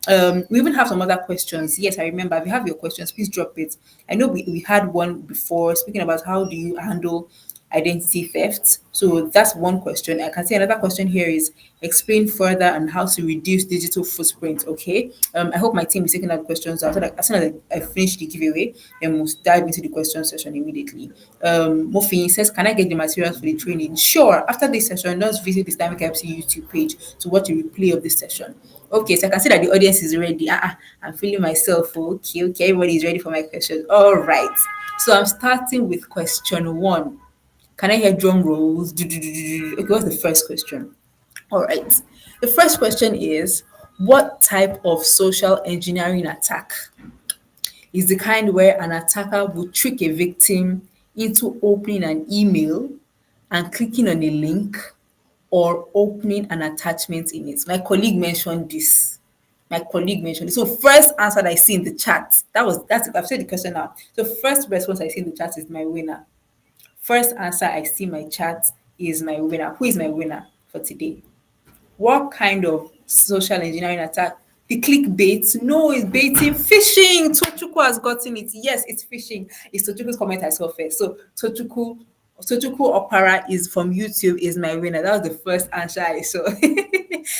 We even have some other questions. Yes, I remember. If you have your questions, please drop it. I know we had one before speaking about how do you handle identity theft. So that's one question. I can see another question here is explain further on how to reduce digital footprint. Okay. I hope my team is taking out questions out so that as soon as I finish the giveaway, then we'll dive into the question session immediately. Mofi says, can I get the materials for the training? Sure. After this session, just visit the Stanbic YouTube page to watch a replay of this session. Okay, so I can see that the audience is ready. I'm feeling myself. Okay, everybody is ready for my question. All right. So I'm starting with question 1. Can I hear drum rolls? Okay, what's the first question? All right. The first question is, what type of social engineering attack is the kind where an attacker would trick a victim into opening an email and clicking on a link or opening an attachment in it? My colleague mentioned this. So first answer that I see in the chat, that's it. I've said the question now. So first response I see in the chat is my winner. First answer I see my chat is my winner. Who is my winner for today? What kind of social engineering attack? The clickbait? No, it's baiting. Phishing. Tochukwu has gotten it. Yes, it's phishing. It's Tochukwu's comment I saw first. So Tochukwu Opera is from YouTube is my winner. That was the first answer I saw.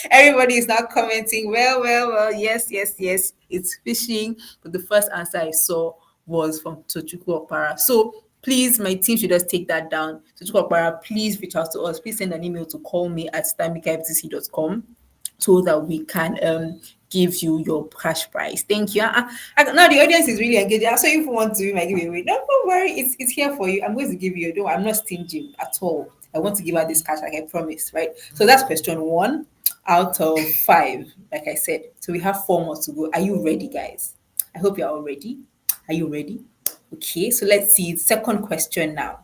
Everybody is now commenting. Well. Yes. It's phishing. But the first answer I saw was from Tochukwu Opera. So please, my team should just take that down. Tochukwu Opera, please reach out to us. Please send an email to callme@stanbicibtc.com so that we can give you your cash prize. Thank you. Now the audience is really engaged. So if you want to be my giveaway, don't worry, it's here for you. I'm going to give you. No, I'm not stingy at all. I want to give out this cash like I promised, right? So that's question 1 out of 5, like I said. So we have 4 more to go. Are you ready, guys? I hope you're all ready. Are you ready? Okay, so let's see. Second question now.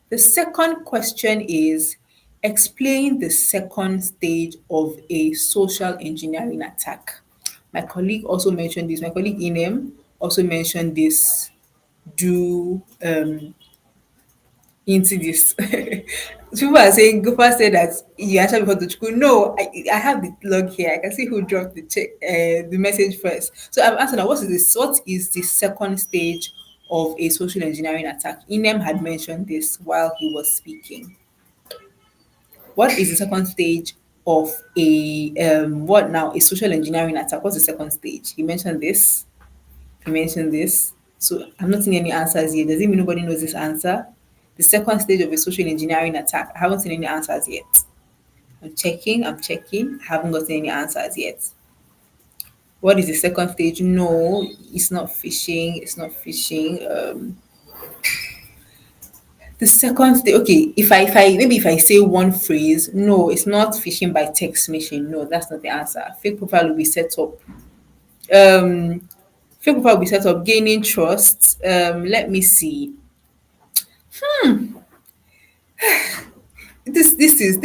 The second question is, explain the second stage of a social engineering attack. My colleague also mentioned this. My colleague Inem also mentioned this. Do into this. People are saying, Gufa said that you answered before the school. No, I have the log here. I can see who dropped the message first. So I've answered now, what is the second stage of a social engineering attack? Inem had mentioned this while he was speaking. What is the second stage of a social engineering attack? What's the second stage? He mentioned this. So I'm not seeing any answers yet. Does it mean nobody knows this answer? The second stage of a social engineering attack. I haven't seen any answers yet. I'm checking. I haven't gotten any answers yet. What is the second stage? No, it's not phishing. The second stage, okay, if I say one phrase, no, it's not phishing by text messaging. No, that's not the answer. Fake profile will be set up. Gaining trust. Let me see. This is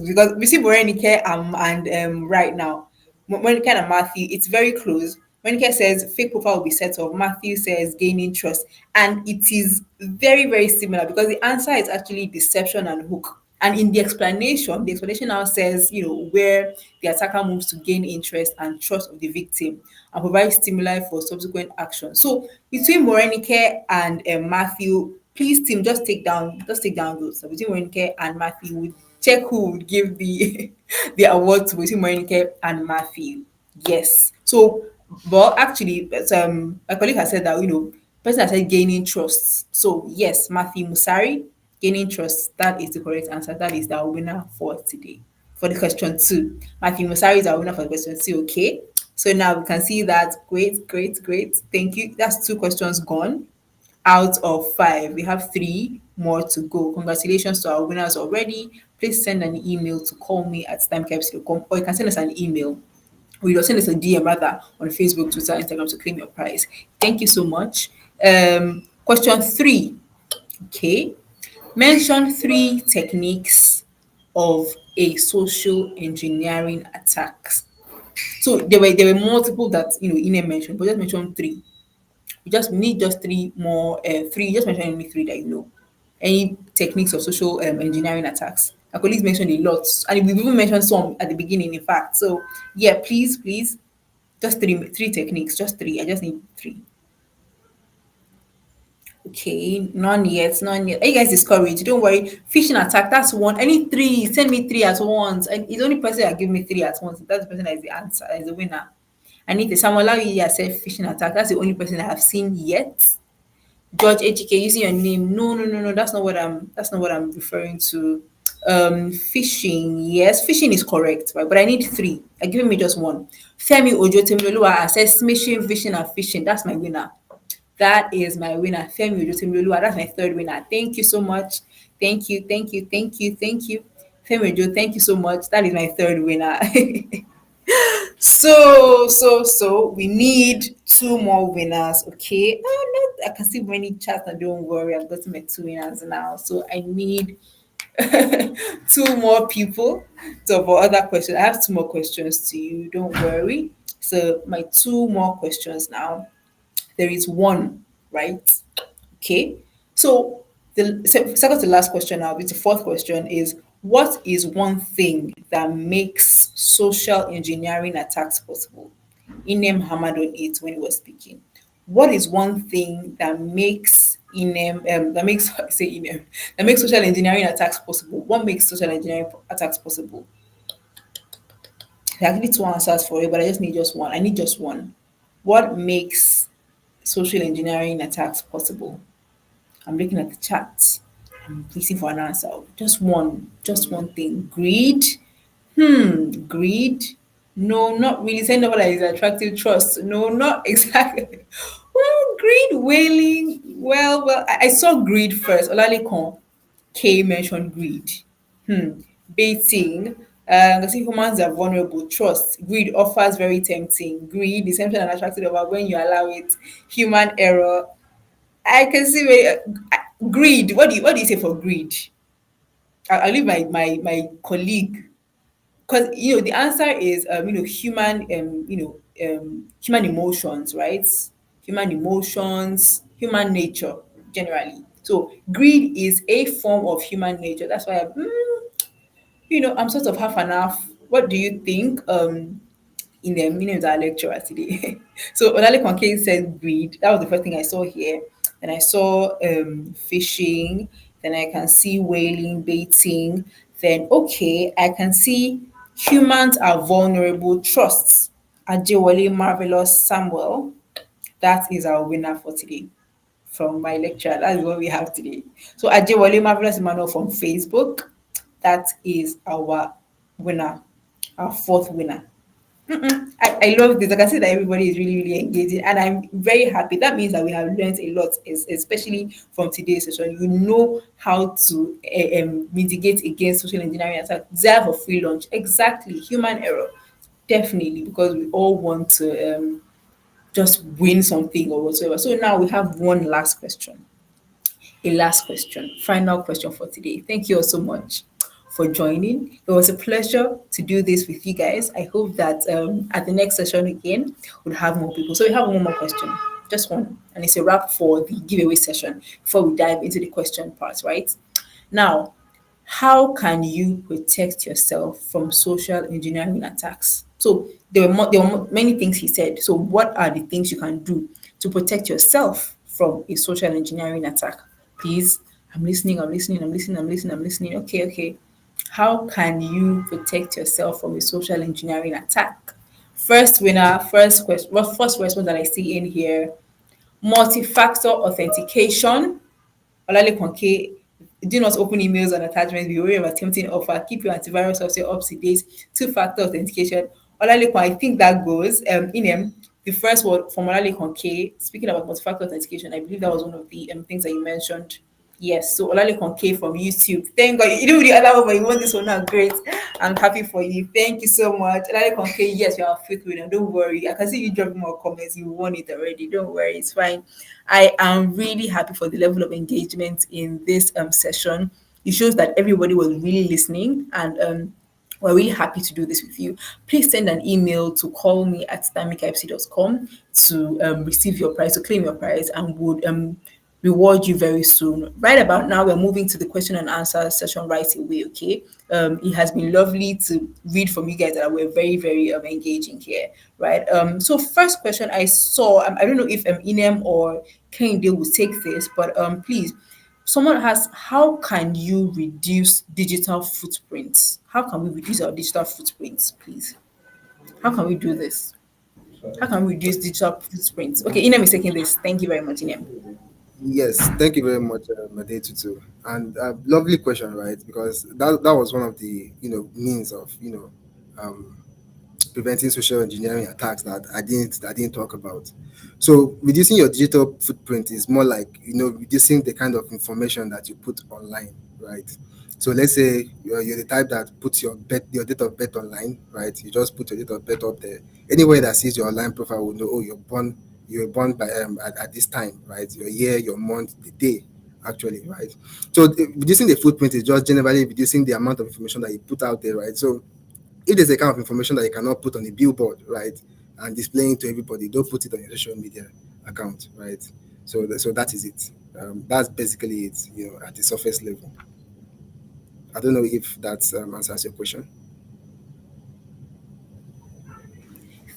because we see Morenike and right now Morenike and Matthew, it's very close. Monica says fake profile will be set off. Matthew says gaining trust. And it is very, very similar because the answer is actually deception and hook. And in the explanation now says, where the attacker moves to gain interest and trust of the victim and provide stimuli for subsequent action. So between Morenike and Matthew, please team just take down those. So between Morenike and Matthew, we check who would give the the award to between Morenike and Matthew. Yes. So, but actually, my colleague has said that person has said gaining trust. So yes, Matthew Musari, gaining trust. That is the correct answer. That is the winner for today. For the question 2, Matthew Musari is our winner for the question 2. Okay. So now we can see that. Great, great, great. Thank you. That's 2 questions gone out of 5. We have 3 more to go. Congratulations to our winners already. Please send an email to callme@timecaps.com, or you can send us an email, or you can send us a DM rather on Facebook, Twitter, Instagram to claim your prize. Thank you so much. Question 3. Okay. Mention 3 techniques of a social engineering attack. So there were multiple that Ine mentioned, but just mention 3. We need just 3 more. 3. Just mention any 3 that you know. Any techniques of social engineering attacks. Our colleagues mentioned a lot, and we've even mentioned some at the beginning. In fact, so yeah, please, just 3 techniques. Just 3. I just need 3. Okay, none yet. Are you guys discouraged? Don't worry. Phishing attack, that's 1. Any 3, send me 3 at once. And it's the only person that give me 3 at once. That's the person that is the answer, that is the winner. I need the Samuel Alawi said phishing attack. That's the only person I have seen yet. George HK, using your name. No. That's not what I'm referring to. Phishing. Yes, phishing is correct, right? But I need 3. You're giving me just 1. Femi Ojo Temiloluwa says smishing, phishing, and phishing. That's my winner. That is my winner. Femi Ojo Temiloluwa. That's my 3rd winner. Thank you so much. Thank you. Femi Ojo, thank you so much. That is my 3rd winner. So we need 2 more winners. Okay. Oh no, I can see many chats. Now don't worry, I've got my 2 winners now. So I need 2 more people. So for other questions, I have 2 more questions to you. Don't worry. So my 2 more questions now. There is 1, right? Okay. So the second to last question now, the 4th question is, what is one thing that makes social engineering attacks possible? Inem hammered on it when he was speaking. What is one thing that makes that makes social engineering attacks possible? What makes social engineering attacks possible? There are actually 2 answers for it, but I just need just 1. I need just 1. What makes social engineering attacks possible? I'm looking at the chat. I'm waiting for an answer. Just one thing. Greed? Greed? No, not really. Saying nobody is attractive trust. No, not exactly. Well, greed, whaling. Well, I saw greed first. Olalekan K mentioned greed. Baiting. I see humans are vulnerable. Trust. Greed offers very tempting. Greed, deception and attractive about when you allow it. Human error. I can see greed. What do you say for greed? I'll leave my colleague, because the answer is human emotions, right? Human emotions, human nature generally. So greed is a form of human nature. That's why I'm sort of half and half. What do you think? In the meaning of our lecturer today. So Olale Konke said greed. That was the first thing I saw here. Then I saw fishing. Then I can see whaling, baiting. Then I can see humans are vulnerable. Trusts. Ajewale Marvelous Samuel. That is our winner for today. From my lecture, that is what we have today. So Ajewale Marvelous Emmanuel from Facebook. That is our winner, our 4th winner. I love this. I can see that everybody is really, really engaging, and I'm very happy. That means that we have learned a lot, especially from today's session. You know how to mitigate against social engineering attacks. Desire for free lunch, exactly. Human error, definitely, because we all want to just win something or whatsoever. So now we have one last question. A last question, final question for today. Thank you all so much for joining. It was a pleasure to do this with you guys. I hope that at the next session again, we'll have more people. So we have one more question, just one, and it's a wrap for the giveaway session before we dive into the question part, right? Now, how can you protect yourself from social engineering attacks? So there were many things he said. So what are the things you can do to protect yourself from a social engineering attack? Please, I'm listening, I'm listening, I'm listening, I'm listening, I'm listening. Okay, okay. How can you protect yourself from a social engineering attack? First winner, first question, well, first response that I see in here, multi-factor authentication. Olalekan K, do not open emails and attachments. Be wary of attempting offer. Keep your antivirus software up to date. Two-factor authentication. Olalekan, I think that goes. Inem, the first word from Olalekan K, speaking about multi-factor authentication, I believe that was one of the things that you mentioned. Yes, so Olalekan K from YouTube. Thank God. You didn't do the other one, but you want this one now. Great. I'm happy for you. Thank you so much. Olalekan K, yes, you are a fifth winner. Don't worry. I can see you dropping more comments. You won it already. Don't worry. It's fine. I am really happy for the level of engagement in this session. It shows that everybody was really listening, and we're really happy to do this with you. Please send an email to call me at stanbicipc.com to receive your prize, to claim your prize, and would reward you very soon. Right about now, we're moving to the question and answer session right away, okay? It has been lovely to read from you guys that were very, very engaging here, right? So first question I saw, I don't know if Inem or Kende will take this, but please, someone asked, how can you reduce digital footprints? How can we reduce our digital footprints, please? How can we do this? How can we reduce digital footprints? Okay, Inem is taking this. Thank you very much, Inem. Yes, thank you very much, Madetutu. And lovely question, right? Because that was one of the means of preventing social engineering attacks that I didn't talk about. So reducing your digital footprint is more like reducing the kind of information that you put online, right? So let's say you're the type that puts your date of birth online, right? You just put your date of birth up there. Anywhere that sees your online profile will know, oh, you were born by at this time, right? Your year, your month, the day, actually, right? So reducing the footprint is just generally reducing the amount of information that you put out there, right? So if there's a kind of information that you cannot put on a billboard, right, and displaying to everybody, don't put it on your social media account, right? So that is it. That's basically it, at the surface level. I don't know if that answers your question.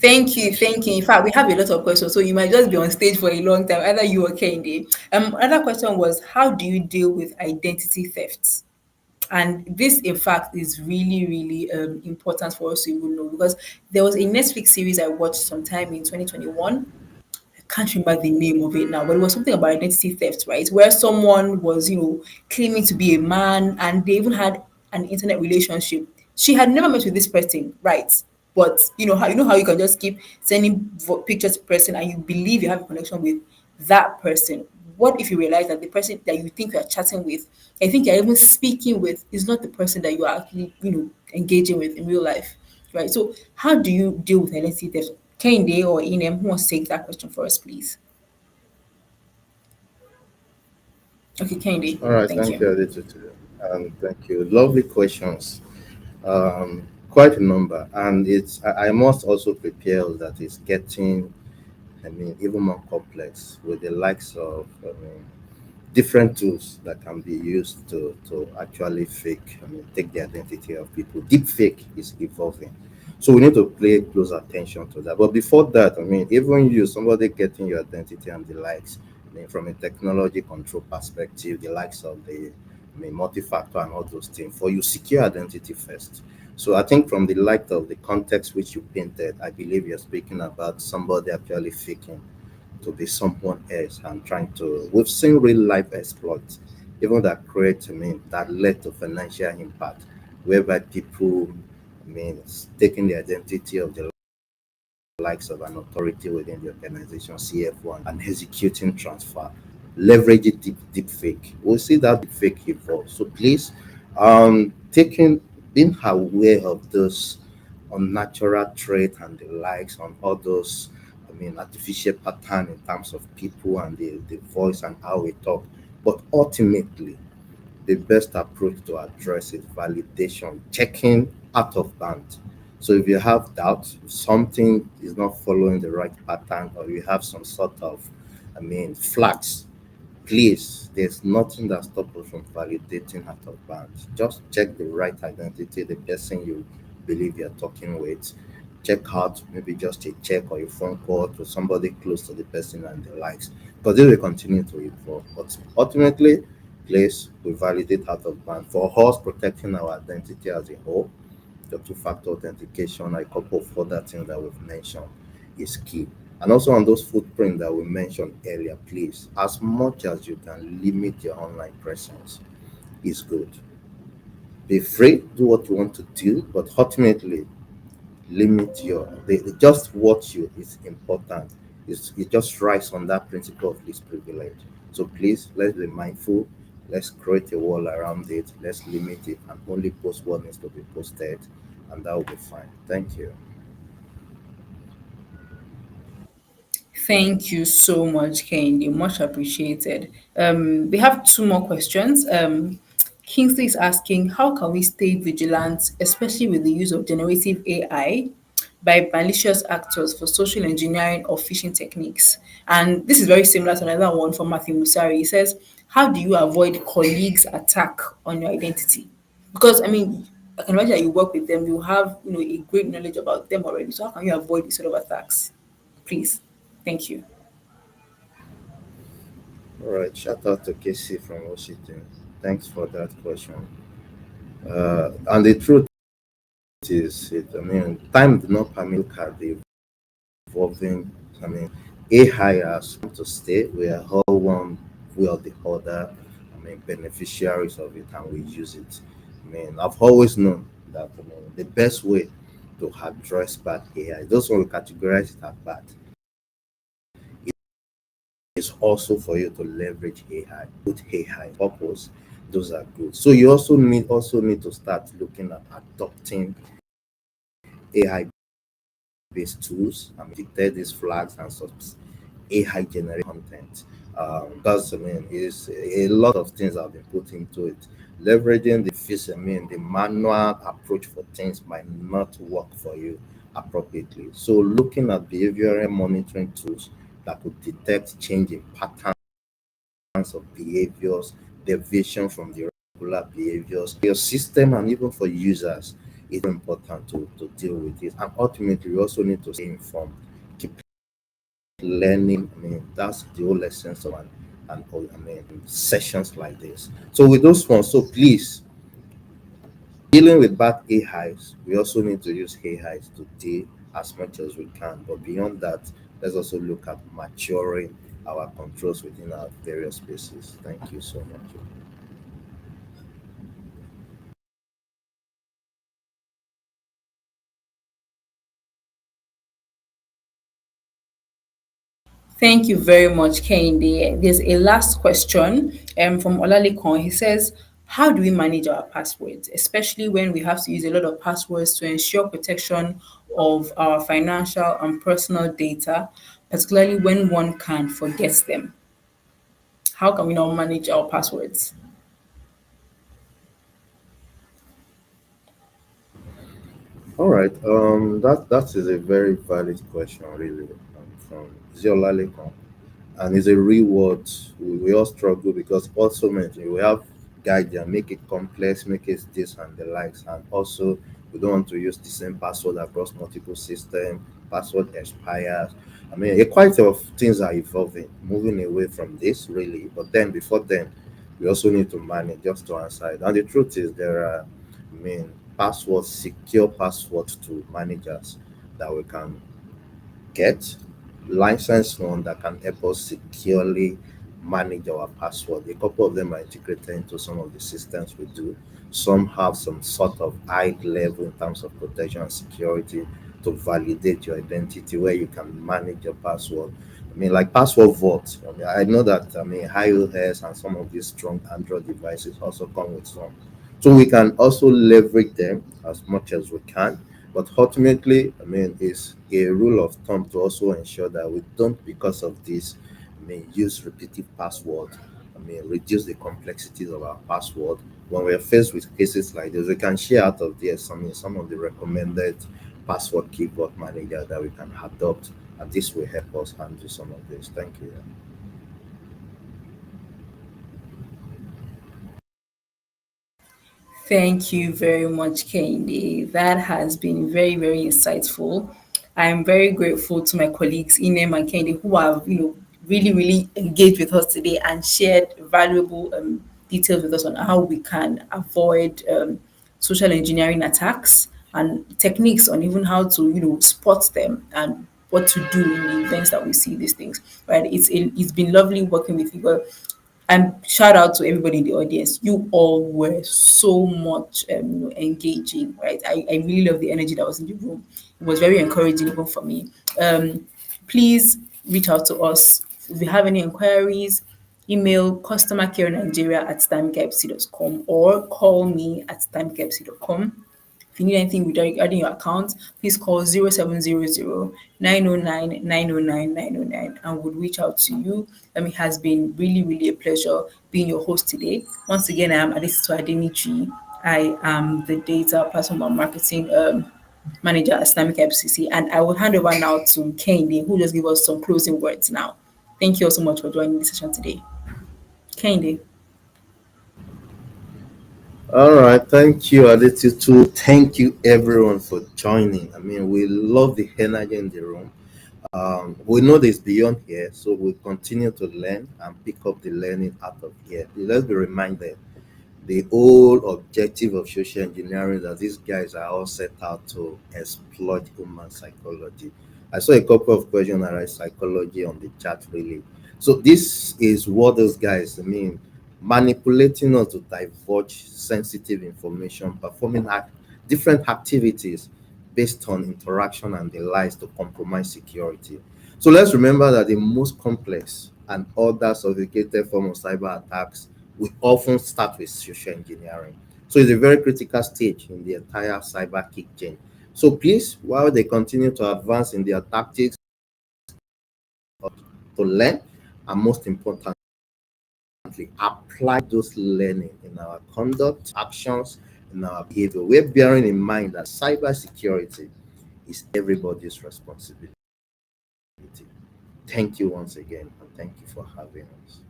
Thank you, thank you. In fact, we have a lot of questions, so you might just be on stage for a long time, either you or Kende. Another question was, how do you deal with identity thefts? And this, in fact, is really, really important for us to even know, because there was a Netflix series I watched sometime in 2021. I can't remember the name of it now, but it was something about identity theft, right? Where someone was, claiming to be a man, and they even had an internet relationship. She had never met with this person, right? But you know how you can just keep sending pictures to person, and you believe you have a connection with that person. What if you realize that the person that you think you are chatting with, I think you're even speaking with, is not the person that you are actually, engaging with in real life, right? So how do you deal with identity theft? Kende or Inem, who wants to take that question for us, please? Okay, Kende, All right, thank thank you, you. Adetutu. Thank you. Lovely questions. Quite a number, and I must also prepare that it's getting, even more complex with the likes of, different tools that can be used to actually take the identity of people. Deep fake is evolving. So we need to pay close attention to that. But before that, even you, somebody getting your identity and the likes, from a technology control perspective, the likes of the multi-factor and all those things, for you secure identity first. So I think from the light of the context which you painted, I believe you're speaking about somebody actually faking to be someone else and trying to. We've seen real life exploits, even that create, that led to financial impact, whereby people, taking the identity of the likes of an authority within the organization, CF1, and executing transfer, leverage it deep fake. We'll see that deep fake evolve. So please, being aware of those unnatural trait and the likes on all those, artificial pattern in terms of people and the voice and how we talk. But ultimately, the best approach to address is validation, checking out of band. So if you have doubt, something is not following the right pattern, or you have some sort of, flags, please, there's nothing that stops us from validating out of band. Just check the right identity, the person you believe you're talking with. Check out maybe just a check or a phone call to somebody close to the person and the likes, because they will continue to evolve. But ultimately, please, we validate out of band for us protecting our identity as a whole. The two-factor authentication and a couple of other things that we've mentioned is key. And also on those footprints that we mentioned earlier, please, as much as you can limit your online presence is good. Be free, do what you want to do, but ultimately limit just what you is important. It just rise on that principle of least privilege. So please, let's be mindful. Let's create a wall around it. Let's limit it and only post what needs to be posted, and that will be fine. Thank you. Thank you so much, Kehinde. Much appreciated. We have two more questions. Kingsley is asking, how can we stay vigilant, especially with the use of generative AI by malicious actors for social engineering or phishing techniques? And this is very similar to another one from Matthew Musari. He says, how do you avoid colleagues' attack on your identity? Because, I mean, I can imagine that you work with them, you have, a great knowledge about them already. So how can you avoid these sort of attacks? Please. Thank you. All right, shout out to Casey from Washington. Thanks for that question. And the truth is, time did not permit look at the evolving. I mean, AI has come to stay. We are all one way or the other. Beneficiaries of it, and we use it. I've always known that the best way to address bad AI, those who categorize it as bad, is also for you to leverage AI, put AI purpose. Those are good. So you also need to start looking at adopting AI based tools and detect these flags and such AI generated content. That's is a lot of things have been put into it. Leveraging the manual approach for things might not work for you appropriately. So looking at behavioral monitoring tools that could detect change in patterns of behaviors, deviation from the regular behaviors, your system and even for users, it's important to deal with it. And ultimately, we also need to stay informed, keep learning. That's the whole essence of sessions like this. So with those ones, so please, dealing with bad AIs, we also need to use AIs to deal as much as we can. But beyond that, let's also look at maturing our controls within our various spaces. Thank you so much. Thank you very much, Kehinde. There's a last question from Olalekan. He says, how do we manage our passwords, especially when we have to use a lot of passwords to ensure protection of our financial and personal data, particularly when one can forget them? How can we now manage our passwords? All right. That is a very valid question, really, from Ziola Lekon. And it's a reward. We all struggle because also mentally we have guide make it complex, make it this and the likes, and also we don't want to use the same password across multiple systems. Password expires. Quite a of things are evolving, moving away from this really. But then before then, we also need to manage just to answer it. And the truth is, there are, passwords, secure passwords to managers that we can get licensed one that can help us securely manage our password. A couple of them are integrated into some of the systems we do. Some have some sort of high level in terms of protection and security to validate your identity, where you can manage your password. Like password vault. I know that iOS and some of these strong Android devices also come with some. So we can also leverage them as much as we can, but ultimately, it's a rule of thumb to also ensure that we don't, because of this, use repetitive password. reduce the complexities of our password. When we're faced with cases like this, we can share out of there some of the recommended password keyboard manager that we can adopt, and this will help us handle some of this. Thank you. Thank you very much, Kehinde. That has been very, very insightful. I'm very grateful to my colleagues, Inem and Kehinde, who have, really, really engaged with us today and shared valuable details with us on how we can avoid social engineering attacks and techniques on even how to, spot them and what to do in the events that we see these things. Right? It's been lovely working with you. But and shout out to everybody in the audience. You all were so much engaging, right? I really love the energy that was in the room. It was very encouraging even for me. Please reach out to us. If you have any inquiries, email customercarenigeria@stanbicibc.com or call me at stanbicibc.com. If you need anything regarding your account, please call 0700 909 909 909 and we'll reach out to you. It has been really, really a pleasure being your host today. Once again, I am Adesitu Adenichi. I am the data platform and marketing manager at Stanbic IBTC, and I will hand over now to Kehinde, who will just give us some closing words now. Thank you all so much for joining the session today. Kehinde. All right, thank you, Adetitu. Thank you, everyone, for joining. We love the energy in the room. We know there's beyond here, so we'll continue to learn and pick up the learning out of here. Let's be reminded the whole objective of social engineering that these guys are all set out to exploit human psychology. I saw a couple of questions around psychology on the chat, really. So this is what those guys manipulating us to divulge sensitive information, performing different activities based on interaction and the lies to compromise security. So let's remember that the most complex and other sophisticated form of cyber attacks we often start with social engineering. So it's a very critical stage in the entire cyber kick chain. So please, while they continue to advance in their tactics, to learn, and most importantly, apply those learning in our conduct, actions, in our behavior. We're bearing in mind that cybersecurity is everybody's responsibility. Thank you once again, and thank you for having us.